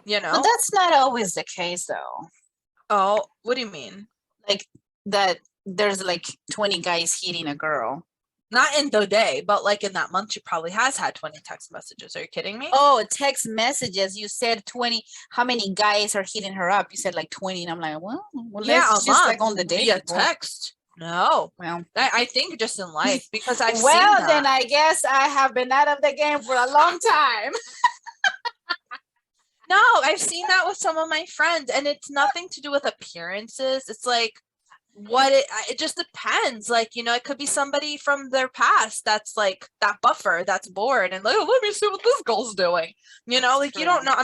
you know? But that's not always the case, though. Oh, what do you mean? Like that there's like 20 guys hitting a girl. Not in the day, but like in that month, she probably has had 20 text messages. Are you kidding me? Oh, text messages. You said 20. How many guys are hitting her up? You said like 20. And I'm like, well Yeah, let's a just month like on the day. via text. No, Well, I think just in life, because I've seen well, that. then I guess I have been out of the game for a long time. No, I've seen that with some of my friends, and it's nothing to do with appearances. It's like what it just depends. Like, you know, it could be somebody from their past that's like that buffer that's bored and like, oh, let me see what this girl's doing. You know, like, you don't know.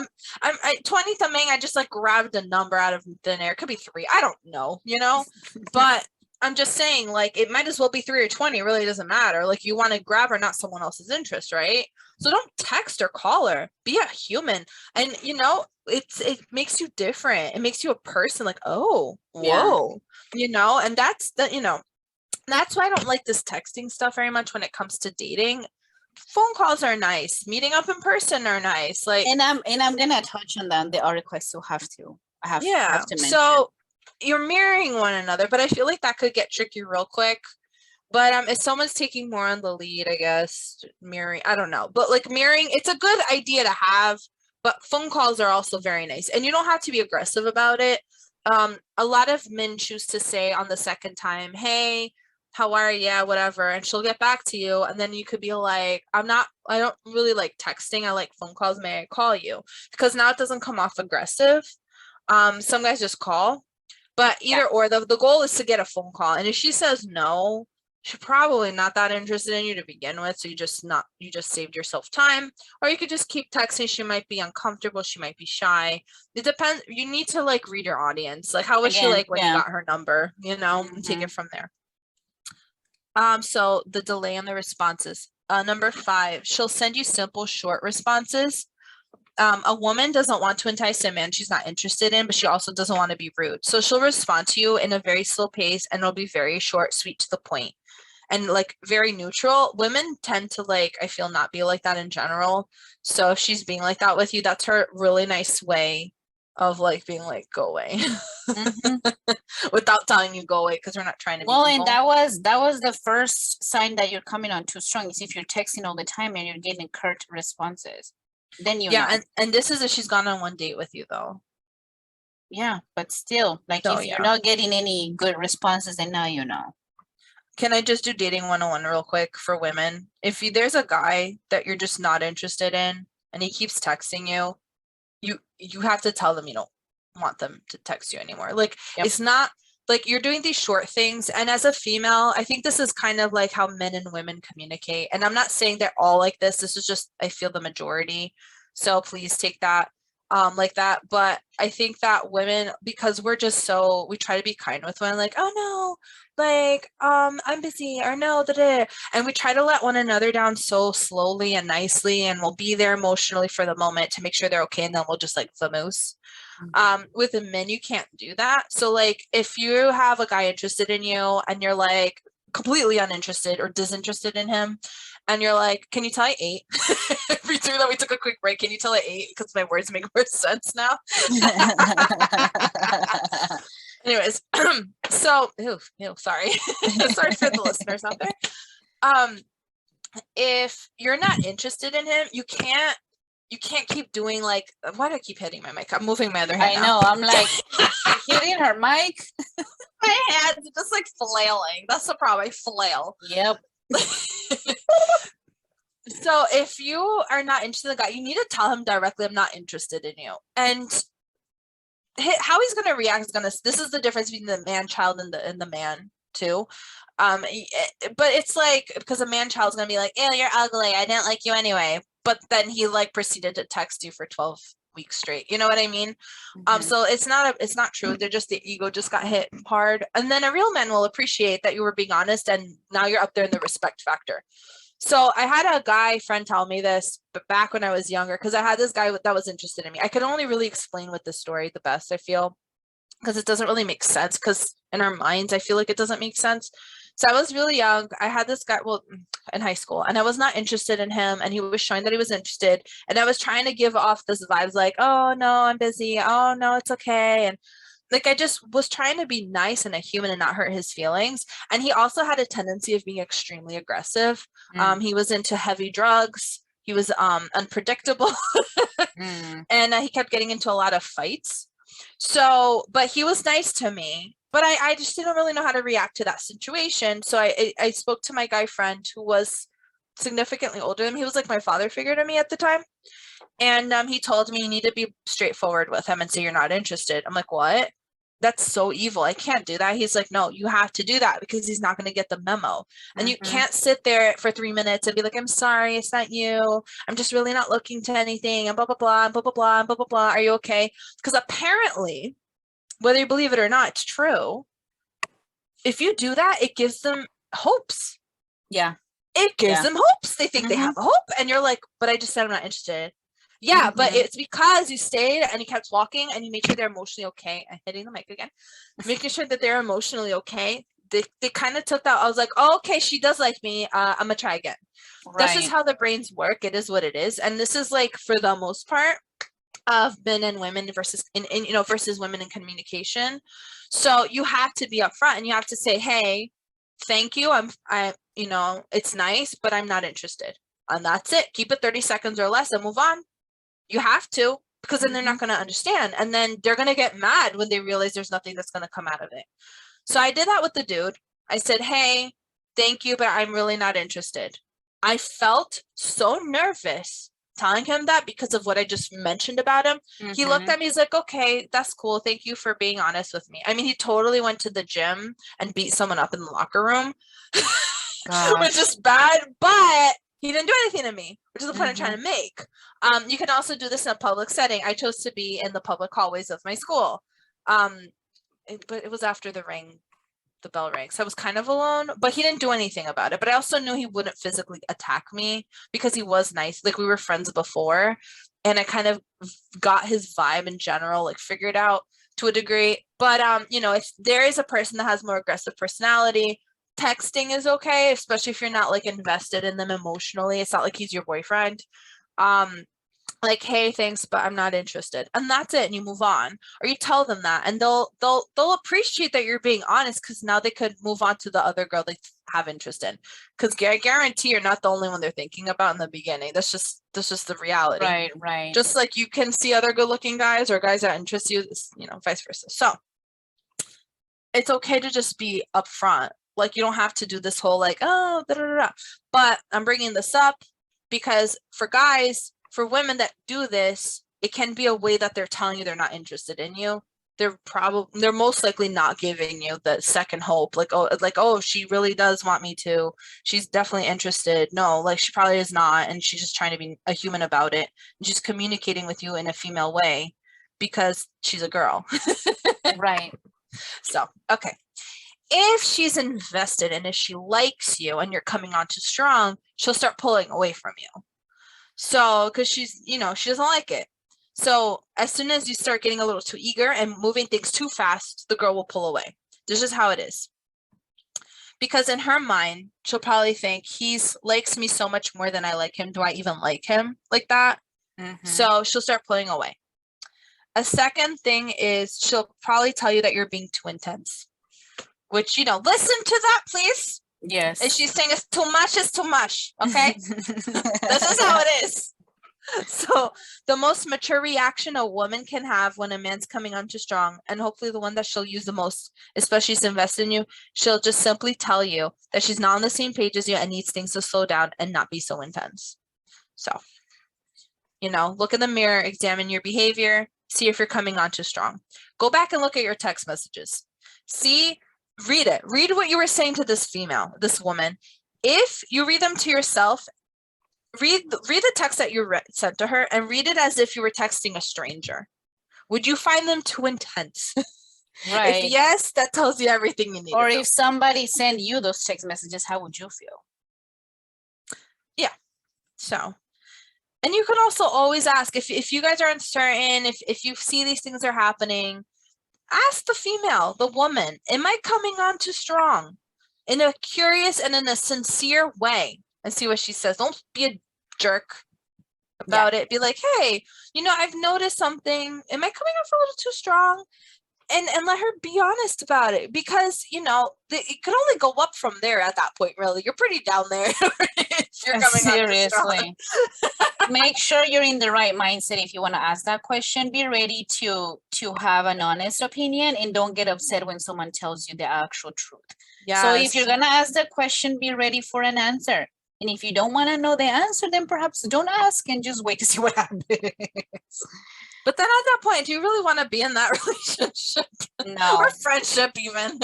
I'm 20 something. I just like grabbed a number out of thin air. It could be 3. I don't know, you know, but I'm just saying, like, it might as well be 3 or 20. It really doesn't matter. Like, you want to grab her, not someone else's interest, right? So don't text or call her. Be a human. And, you know, it makes you different. It makes you a person. Like, oh, whoa, you know, and that's the, you know, that's why I don't like this texting stuff very much when it comes to dating. Phone calls are nice. Meeting up in person are nice. Like, And I'm gonna touch on that. The article I still have to. I have to mention. So you're mirroring one another, but I feel like that could get tricky real quick. But if someone's taking more on the lead, I guess mirroring, I don't know. But like mirroring, it's a good idea to have, but phone calls are also very nice. And you don't have to be aggressive about it. A lot of men choose to say on the second time, hey, how are you? Yeah, whatever. And she'll get back to you. And then you could be like, I don't really like texting. I like phone calls. May I call you? Because now it doesn't come off aggressive. Some guys just call, but either or the goal is to get a phone call. And if she says no, she's probably not that interested in you to begin with. So you just saved yourself time. Or you could just keep texting. She might be uncomfortable. She might be shy. It depends. You need to like read your audience. Like, how was she like when you got her number, you know, and take it from there. So the delay on the responses. Number 5, she'll send you simple, short responses. A woman doesn't want to entice a man she's not interested in, but she also doesn't want to be rude. So she'll respond to you in a very slow pace, and it'll be very short, sweet, to the point, and like very neutral. Women tend to, like, I feel, not be like that in general. So if she's being like that with you, that's her really nice way of like being like, go away. Without telling you go away, because we're not trying to be evil. And that was the first sign that you're coming on too strong, is if you're texting all the time and you're getting curt responses. Then you know. And this is if she's gone on one date with you, though. Yeah, but still, like, if you're not getting any good responses, then now you know. Can I just do dating 101 real quick for women? If there's a guy that you're just not interested in and he keeps texting you, you have to tell them you don't want them to text you anymore. Like, it's not like you're doing these short things. And as a female, I think this is kind of like how men and women communicate. And I'm not saying they're all like this. This is just, I feel, the majority. So please take that like that. But I think that women, because we're just so, we try to be kind with women, like, oh no, like, I'm busy, or no, and we try to let one another down so slowly and nicely, and we'll be there emotionally for the moment to make sure they're okay, and then we'll just like vamoose. With the men, you can't do that. So like, if you have a guy interested in you and you're like completely uninterested or disinterested in him, and you're like, can you tell I ate? If we do that, we took a quick break. Can you tell I ate? Because my words make more sense now. Anyways, so sorry. Sorry for the listeners out there. If you're not interested in him, you can't keep doing like, why do I keep hitting my mic? I'm moving my other hand. I know. I'm like hitting her mic. My hands just like flailing. That's the problem. I flail. Yep. So if you are not interested in the guy, you need to tell him directly, I'm not interested in you. And how he's going to react is this is the difference between the man child and the man too. But it's like, because a man child is going to be like, ew, you're ugly, I didn't like you anyway. But then he like proceeded to text you for 12 weeks straight. You know what I mean? Mhm. So it's not true. They're just, the ego just got hit hard. And then a real man will appreciate that you were being honest, and now you're up there in the respect factor. So I had a guy friend tell me this, but back when I was younger, because I had this guy that was interested in me. I could only really explain with this story the best, I feel, because it doesn't really make sense, because in our minds, I feel like it doesn't make sense. So I was really young. I had this guy, well, in high school, and I was not interested in him, and he was showing that he was interested, and I was trying to give off this vibes like, oh no, I'm busy. Oh no, it's okay. And like, I just was trying to be nice and a human and not hurt his feelings. And he also had a tendency of being extremely aggressive. Mm. He was into heavy drugs. He was unpredictable. Mm. And he kept getting into a lot of fights. So, but he was nice to me, but I just didn't really know how to react to that situation. So I spoke to my guy friend, who was significantly older than me. He was like my father figure to me at the time. And he told me, you need to be straightforward with him and say you're not interested. I'm like, what? That's so evil. I can't do that. He's like, no, you have to do that, because he's not going to get the memo. And you can't sit there for 3 minutes and be like, I'm sorry, it's not you. I'm just really not looking to anything, and blah, blah, blah, and blah, blah, blah, and blah, blah, blah. Are you okay? Because apparently, whether you believe it or not, it's true. If you do that, it gives them hopes. Yeah. It gives them hopes. They think they Mhm. have a hope. And you're like, but I just said I'm not interested. Yeah, but it's because you stayed and you kept walking and you made sure they're emotionally okay. I'm hitting the mic again. Making sure that they're emotionally okay. They kind of took that. I was like, oh, okay, she does like me. I'm gonna try again. That's just Right. how the brains work. It is what it is. And this is like, for the most part, of men and women versus versus women in communication. So you have to be upfront and you have to say, hey, thank you. I it's nice, but I'm not interested. And that's it. Keep it 30 seconds or less and move on. You have to, because then they're not going to understand. And then they're going to get mad when they realize there's nothing that's going to come out of it. So I did that with the dude. I said, hey, thank you, but I'm really not interested. I felt so nervous telling him that because of what I just mentioned about him. He looked at me, he's like, okay, that's cool. Thank you for being honest with me. I mean, he totally went to the gym and beat someone up in the locker room, which is bad, but he didn't do anything to me, which is the point I'm trying to make. You can also do this in a public setting. I chose to be in the public hallways of my school. But it was after the bell rang. So I was kind of alone, but he didn't do anything about it. But I also knew he wouldn't physically attack me because he was nice. Like, we were friends before, and I kind of got his vibe in general, like, figured out to a degree. But if there is a person that has more aggressive personality, texting is okay, especially if you're not like invested in them emotionally. It's not like he's your boyfriend. Like, hey, thanks, but I'm not interested, and that's it, and you move on, or you tell them that, and they'll appreciate that you're being honest, because now they could move on to the other girl they have interest in, because I guarantee you're not the only one they're thinking about in the beginning. That's just the reality. Right. Just like you can see other good-looking guys or guys that interest you, vice versa. So it's okay to just be upfront. Like, you don't have to do this whole like, oh, da, da, da, da. But I'm bringing this up because for guys, for women that do this, it can be a way that they're telling you they're not interested in you. They're most likely not giving you the second hope. Like, oh, she really does want me to. She's definitely interested. No, like, she probably is not. And she's just trying to be a human about it. And she's communicating with you in a female way because she's a girl. Right. So, okay. If she's invested and if she likes you and you're coming on too strong, she'll start pulling away from you. So, because she's, she doesn't like it. So as soon as you start getting a little too eager and moving things too fast, the girl will pull away. This is how it is. Because in her mind, she'll probably think, he likes me so much more than I like him. Do I even like him like that? So she'll start pulling away. A second thing is she'll probably tell you that you're being too intense, which, listen to that, please. Yes. And she's saying it's too much, okay? This is how it is. So the most mature reaction a woman can have when a man's coming on too strong, and hopefully the one that she'll use the most, especially if she's invested in you, she'll just simply tell you that she's not on the same page as you and needs things to slow down and not be so intense. So, look in the mirror, examine your behavior, see if you're coming on too strong. Go back and look at your text messages. Read it. Read what you were saying to this woman. If you read them to yourself read the text that you sent to her and read it as if you were texting a stranger. Would you find them too intense? Right. If yes, that tells you everything you need Or to know. if somebody sent you those text messages, how would you feel? So, and you can also always ask if you guys are uncertain, if you see these things are happening, ask the female, the woman, am I coming on too strong? In a curious and in a sincere way, and see what she says. Don't be a jerk about it. Be like, hey, I've noticed something. Am I coming off a little too strong? And let her be honest about it, because it could only go up from there at that point. Really, you're pretty down there. If you're coming Seriously. Make sure you're in the right mindset if you want to ask that question. Be ready to have an honest opinion and don't get upset when someone tells you the actual truth. Yes. So if you're gonna ask the question, be ready for an answer. And if you don't want to know the answer, then perhaps don't ask and just wait to see what happens. But then at that point, do you really want to be in that relationship? No. Or friendship even?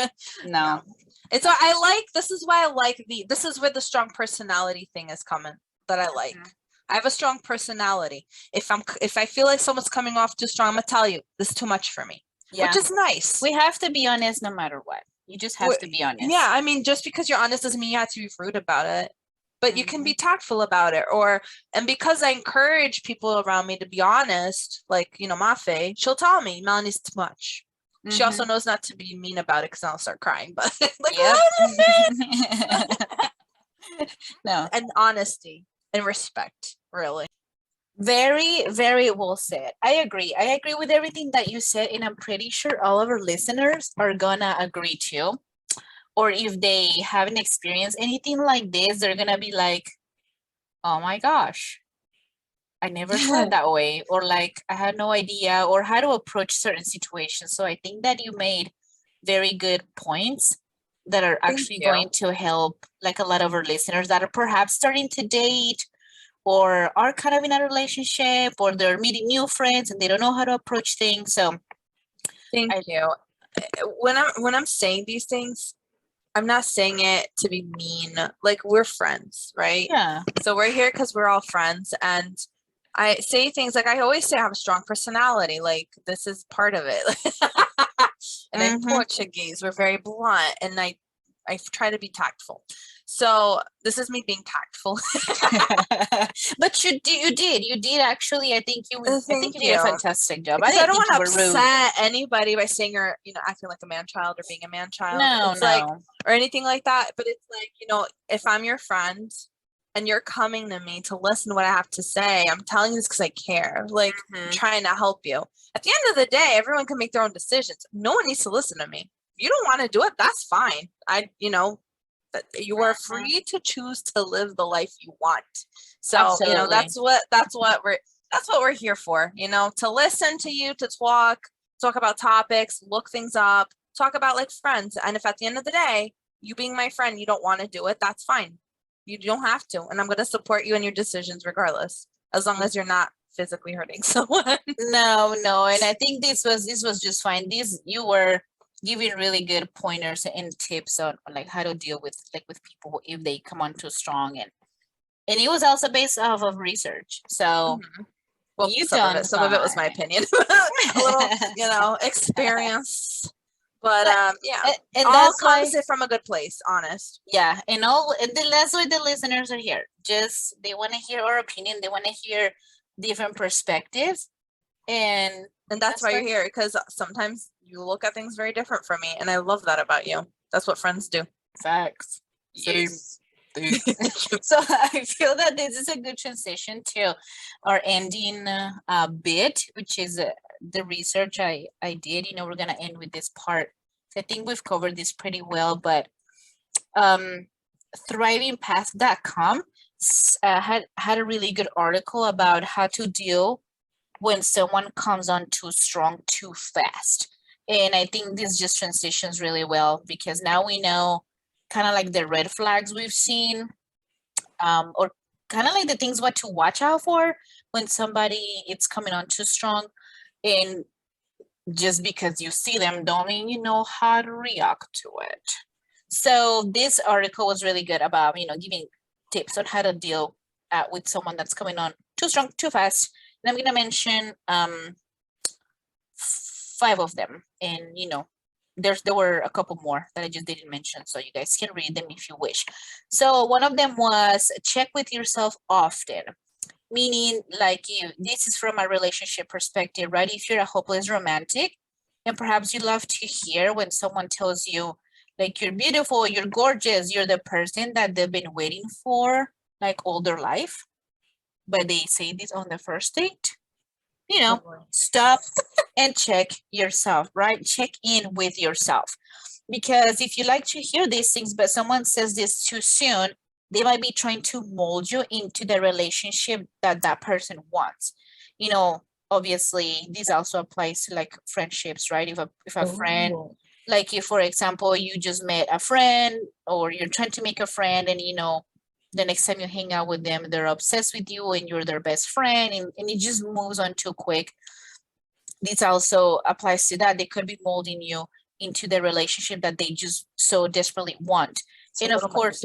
No. It's why this is why I like this is where the strong personality thing is coming, that I like. I have a strong personality. If I feel like someone's coming off too strong, I'm gonna tell you, this is too much for me. Yeah. Which is nice. We have to be honest no matter what. You just have to be honest. Yeah, I mean, just because you're honest doesn't mean you have to be rude about it. But you can be tactful about it, and because I encourage people around me to be honest, like, Mafe, she'll tell me, Melanie's too much. She also knows not to be mean about it because I'll start crying, but like, no. And honesty and respect, really. Very, very well said. I agree with everything that you said, and I'm pretty sure all of our listeners are gonna agree too. Or if they haven't experienced anything like this, they're gonna be like, oh my gosh, I never thought that way. Or like, I had no idea or how to approach certain situations. So I think that you made very good points that are actually going to help like a lot of our listeners that are perhaps starting to date or are kind of in a relationship, or they're meeting new friends and they don't know how to approach things. So thank you. When I'm saying these things, I'm not saying it to be mean. Like, we're friends, right? Yeah. So we're here because we're all friends. And I say things like, I always say I have a strong personality. Like, this is part of it. And I'm Portuguese. We're very blunt. And I try to be tactful. So this is me being tactful. But you did actually. I think you did a fantastic job. I don't want to upset anybody by saying you're, acting like a man child or being a man child. No. Or anything like that. But it's like, if I'm your friend and you're coming to me to listen to what I have to say, I'm telling you this because I care. Like, I'm trying to help you. At the end of the day, everyone can make their own decisions. No one needs to listen to me. If you don't want to do it, that's fine. You are free to choose to live the life you want. So, absolutely. that's what we're here for, to listen to you, to talk about topics, look things up, talk about like friends. And if at the end of the day, you being my friend, you don't want to do it, that's fine. You don't have to. And I'm going to support you in your decisions regardless, as long as you're not physically hurting someone. No. And I think this was just fine. You were giving really good pointers and tips on like how to deal with people if they come on too strong, and it was also based off of research. So well, some of it was my opinion. A little, experience. But yeah, and all comes from a good place, honest. Yeah, and that's why the listeners are here. Just they want to hear our opinion. They want to hear different perspectives, and that's why you're here, because sometimes you look at things very different from me, and I love that about you. That's what friends do. Facts. Yes. So I feel that this is a good transition to our ending bit, which is the research I did. We're gonna end with this part. I think we've covered this pretty well, but thrivingpath.com had a really good article about how to deal when someone comes on too strong too fast. And I think this just transitions really well, because now we know kind of like the red flags we've seen, or kind of like the things what to watch out for when somebody it's coming on too strong. And just because you see them don't mean you know how to react to it. So this article was really good about, giving tips on how to deal with someone that's coming on too strong, too fast. And I'm going to mention 5 of them. And, there were a couple more that I just didn't mention, so you guys can read them if you wish. So one of them was check with yourself often, meaning like this is from a relationship perspective, right? If you're a hopeless romantic, and perhaps you love to hear when someone tells you, like, you're beautiful, you're gorgeous, you're the person that they've been waiting for, like, all their life, but they say this on the first date. Stop and check yourself, right? Check in with yourself. Because if you like to hear these things, but someone says this too soon, they might be trying to mold you into the relationship that that person wants. Obviously, this also applies to like friendships, right? If a friend, like if, for example, you just met a friend or you're trying to make a friend and, the next time you hang out with them, they're obsessed with you and you're their best friend and it just moves on too quick. This also applies to that. They could be molding you into the relationship that they just so desperately want. And of course,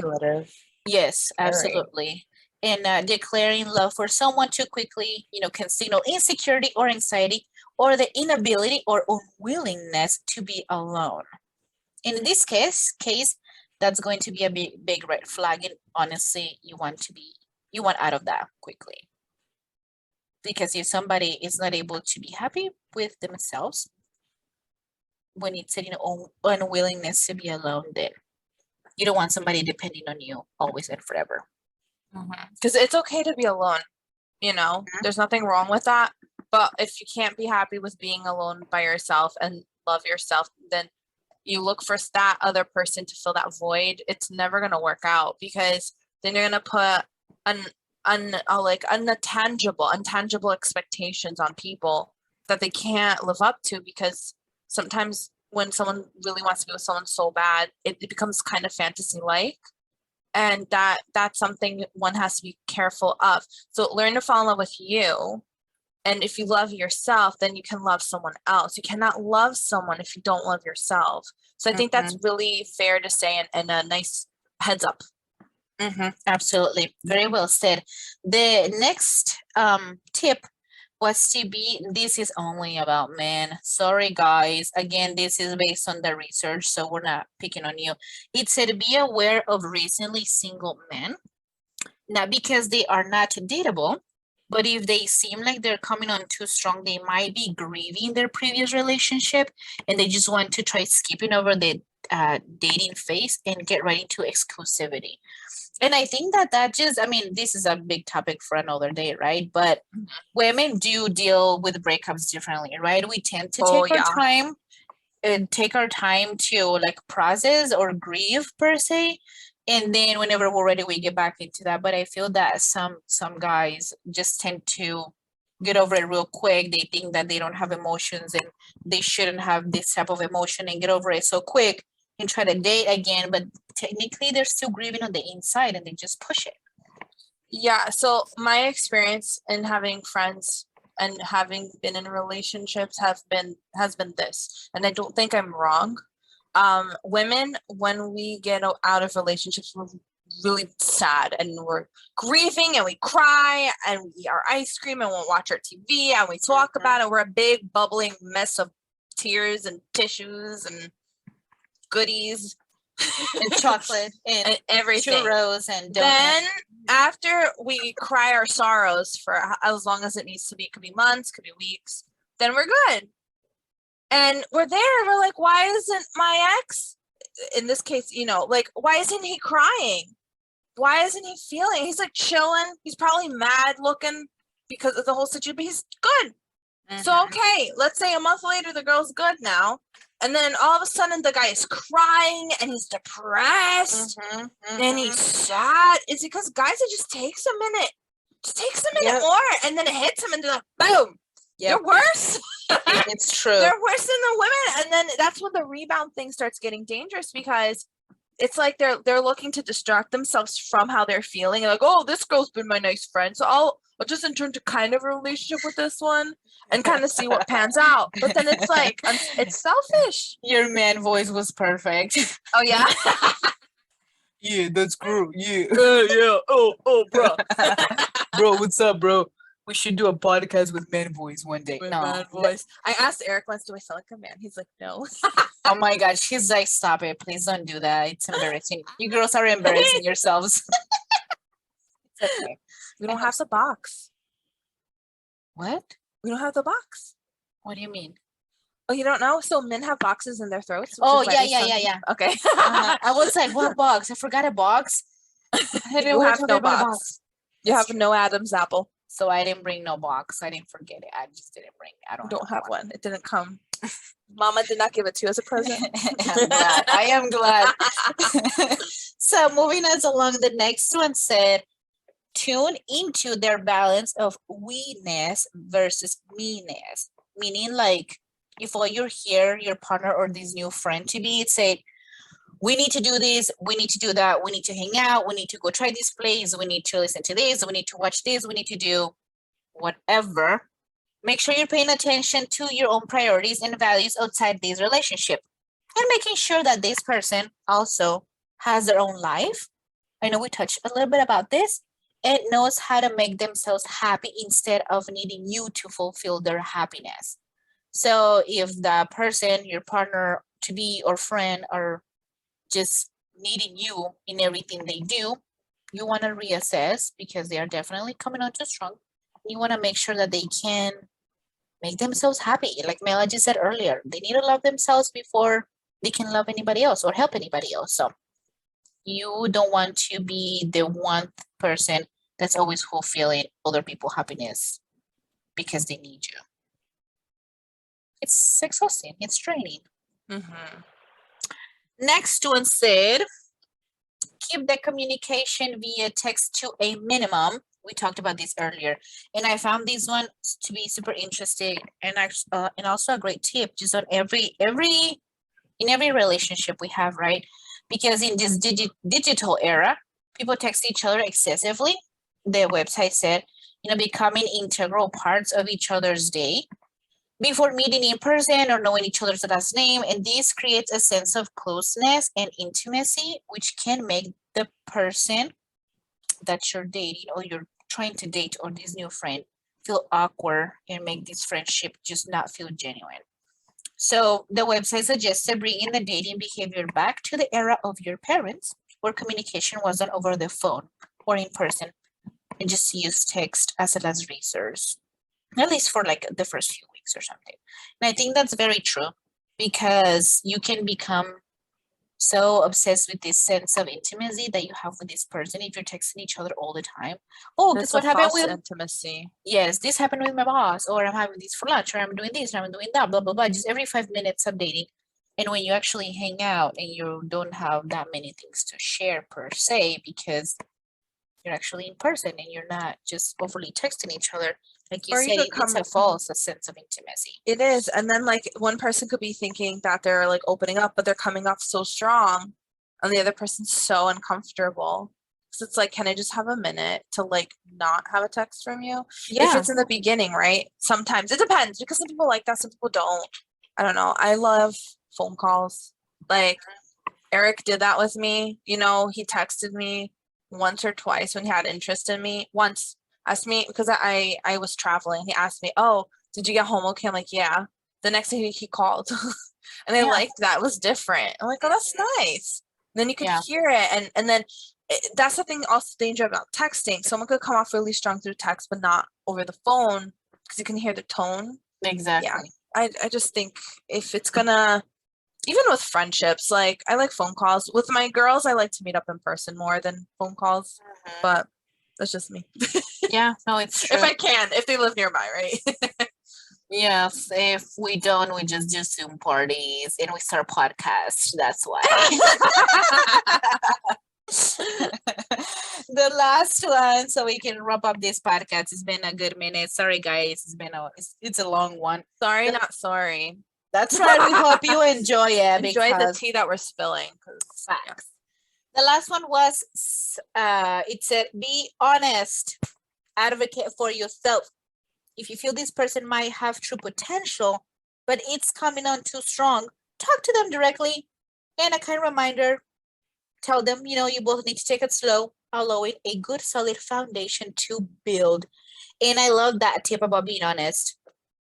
yes, absolutely. And declaring love for someone too quickly, can signal insecurity or anxiety or the inability or unwillingness to be alone. In this case, that's going to be a big red flag. And honestly, you want out of that quickly. Because if somebody is not able to be happy with themselves, when it's an unwillingness to be alone, then you don't want somebody depending on you always and forever. Because it's okay to be alone, there's nothing wrong with that. But if you can't be happy with being alone by yourself and love yourself, then you look for that other person to fill that void. It's never going to work out because then you're going to put intangible expectations on people that they can't live up to, because sometimes when someone really wants to be with someone so bad, it becomes kind of fantasy-like. And that's something one has to be careful of. So learn to fall in love with you. And if you love yourself, then you can love someone else. You cannot love someone if you don't love yourself. So I think that's really fair to say and a nice heads up. Absolutely. Very well said. The next tip was to be, this is only about men. Sorry, guys. Again, this is based on the research, so we're not picking on you. It said be aware of recently single men, not because they are not dateable, but if they seem like they're coming on too strong, they might be grieving their previous relationship and they just want to try skipping over the dating phase and get right into exclusivity. And I think that just, this is a big topic for another day, right? But women do deal with breakups differently, right? We tend to take our time to like process or grieve per se. And then whenever we're ready, we get back into that. But I feel that some guys just tend to get over it real quick. They think that they don't have emotions and they shouldn't have this type of emotion and get over it so quick and try to date again. But technically, they're still grieving on the inside and they just push it. Yeah. So my experience in having friends and having been in relationships has been this, and I don't think I'm wrong. Women, when we get out of relationships, we're really sad and we're grieving and we cry and we eat our ice cream and we'll watch our TV and we talk about it. We're a big bubbling mess of tears and tissues and goodies and chocolate and everything. Churros and donuts. Then after we cry our sorrows for as long as it needs to be, it could be months, could be weeks, then we're good. And we're there, we're like, why isn't my ex, in this case, why isn't he crying? Why isn't he feeling? He's like chilling. He's probably mad looking because of the whole situation, but he's good. So, okay, let's say a month later, the girl's good now. And then all of a sudden the guy is crying and he's depressed and he's sad. It's because guys, it just takes a minute. Just takes a minute more. And then it hits him and they're like, boom. They're worse. It's true. They're worse than the women. And then that's when the rebound thing starts getting dangerous, because it's like they're looking to distract themselves from how they're feeling. Like, oh, this girl's been my nice friend, so I'll just enter into kind of a relationship with this one and kind of see what pans out. But then it's like, it's selfish. Your man voice was perfect. Oh, yeah? Yeah, that's girl. Yeah. Yeah. Oh, bro. Bro, what's up, bro? We should do a podcast with man voice one day. With No, man voice. I asked Eric once, do I sound like a man? He's like, no. Oh my God, she's like, stop it. Please don't do that. It's embarrassing. You girls are embarrassing yourselves. It's okay. We don't have the box. What? We don't have the box. What do you mean? Oh, you don't know? So men have boxes in their throats. which Oh, is why yeah, they yeah, sound- yeah, yeah. Okay. I was like, what box? I forgot a box. I didn't You know have what no about a box. You That's have no Adam's apple. So I didn't bring no box. I didn't forget it. I just didn't bring it. I You don't, don't have one. It didn't come. Mama did not give it to you as a present. I'm glad. I am glad. So moving us along, the next one said, tune into their balance of we-ness versus me-ness. Meaning like, if all you're here, your partner or this new friend to be, say, we need to do this, we need to do that, we need to hang out, we need to go try this place, we need to listen to this, we need to watch this, we need to do whatever. Make sure you're paying attention to your own priorities and values outside this relationship and making sure that this person also has their own life. I know we touched a little bit about this and knows how to make themselves happy instead of needing you to fulfill their happiness. So if the person, your partner to be or friend are just needing you in everything they do, you want to reassess because they are definitely coming on too strong. You want to make sure that they can make themselves happy. Like Melody said earlier, they need to love themselves before they can love anybody else or help anybody else. So you don't want to be the one person that's always fulfilling other people's happiness because they need you. It's exhausting. It's draining. Mhm. Next one said, keep the communication via text to a minimum. We talked about this earlier, and I found this one to be super interesting and and also a great tip just on every in every relationship we have, right? Because in this digital era, people text each other excessively. The website said, becoming integral parts of each other's day before meeting in person or knowing each other's last name. And this creates a sense of closeness and intimacy, which can make the person that you're dating or you're trying to date or this new friend feel awkward and make this friendship just not feel genuine. So the website suggested bringing the dating behavior back to the era of your parents, where communication wasn't over the phone or in person, and just use text as a last resource, at least for like the first few weeks or something. And I think that's very true because you can become so obsessed with this sense of intimacy that you have with this person if you're texting each other all the time. Oh, guess It's what a happened false with intimacy. yes, this happened with my boss, or I'm having this for lunch, or I'm doing this, or I'm doing that, blah blah blah. Just every 5 minutes updating. And when you actually hang out and you don't have that many things to share per se, because you're actually in person and you're not just overly texting each other, like you Or you said, could it's a false sense of intimacy. It is. And then like one person could be thinking that they're like opening up, but they're coming off so strong and the other person's so uncomfortable. So it's like, can I just have a minute to like not have a text from you? If it's in the beginning, right? Sometimes it depends because some people like that, some people don't. I don't know. I love phone calls. Like Eric did that with me. He texted me once or twice when he had interest in me. Once asked me because I was traveling. He asked me, "Oh, did you get home okay?" I'm like, "Yeah." The next day he called, and I Yeah. liked that. It was different. I'm like, "Oh, that's nice." And then you could Yeah. hear it, and then that's the thing. Also, danger about texting. Someone could come off really strong through text, but not over the phone because you can hear the tone. Exactly. I just think if it's gonna, even with friendships, like I like phone calls. With my girls, I like to meet up in person more than phone calls. But that's just me. Yeah, no, it's true. If they live nearby, right? Yes, if we don't, we just do Zoom parties and we start podcasts. That's why. The last one, so we can wrap up this podcast. It's been a good minute. Sorry, guys. It's a long one. Sorry, not sorry. That's right. We hope you enjoy it. Enjoy the because tea that we're spilling. facts. The last one was, it said, be honest, advocate for yourself. If you feel this person might have true potential, but it's coming on too strong, talk to them directly. And a kind reminder, tell them, you both need to take it slow, allowing a good solid foundation to build. And I love that tip about being honest.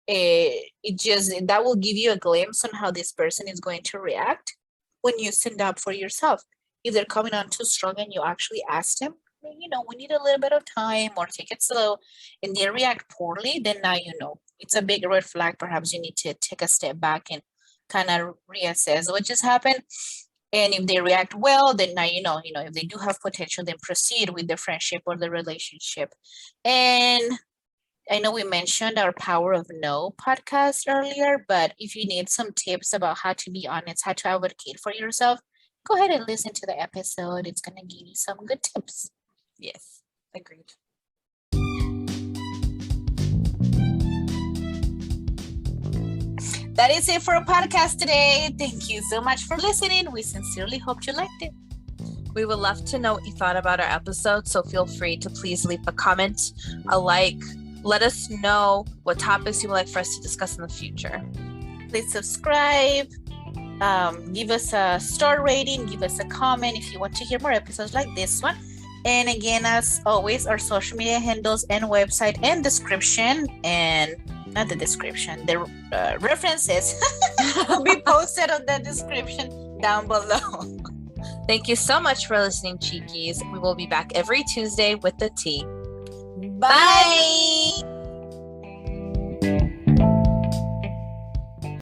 It just, that will give you a glimpse on how this person is going to react when you stand up for yourself. If they're coming on too strong and you actually ask them, we need a little bit of time, or take it slow, and they react poorly, then now it's a big red flag. Perhaps you need to take a step back and kind of reassess what just happened. And if they react well, then now if they do have potential, then proceed with the friendship or the relationship. And I know we mentioned our Power of No podcast earlier, but if you need some tips about how to be honest, how to advocate for yourself, go ahead and listen to the episode. It's going to give you some good tips. Yes, agreed. That is it for our podcast today. Thank you so much for listening. We sincerely hope you liked it. We would love to know what you thought about our episode, so feel free to please leave a comment, a like. Let us know what topics you would like for us to discuss in the future. Please subscribe. Give us a star rating. Give us a comment if you want to hear more episodes like this one. And again, as always, our social media handles and website and description, and not the description, the references will be posted on the description down below. Thank you so much for listening, Chiquis. We will be back every Tuesday with the tea. Bye.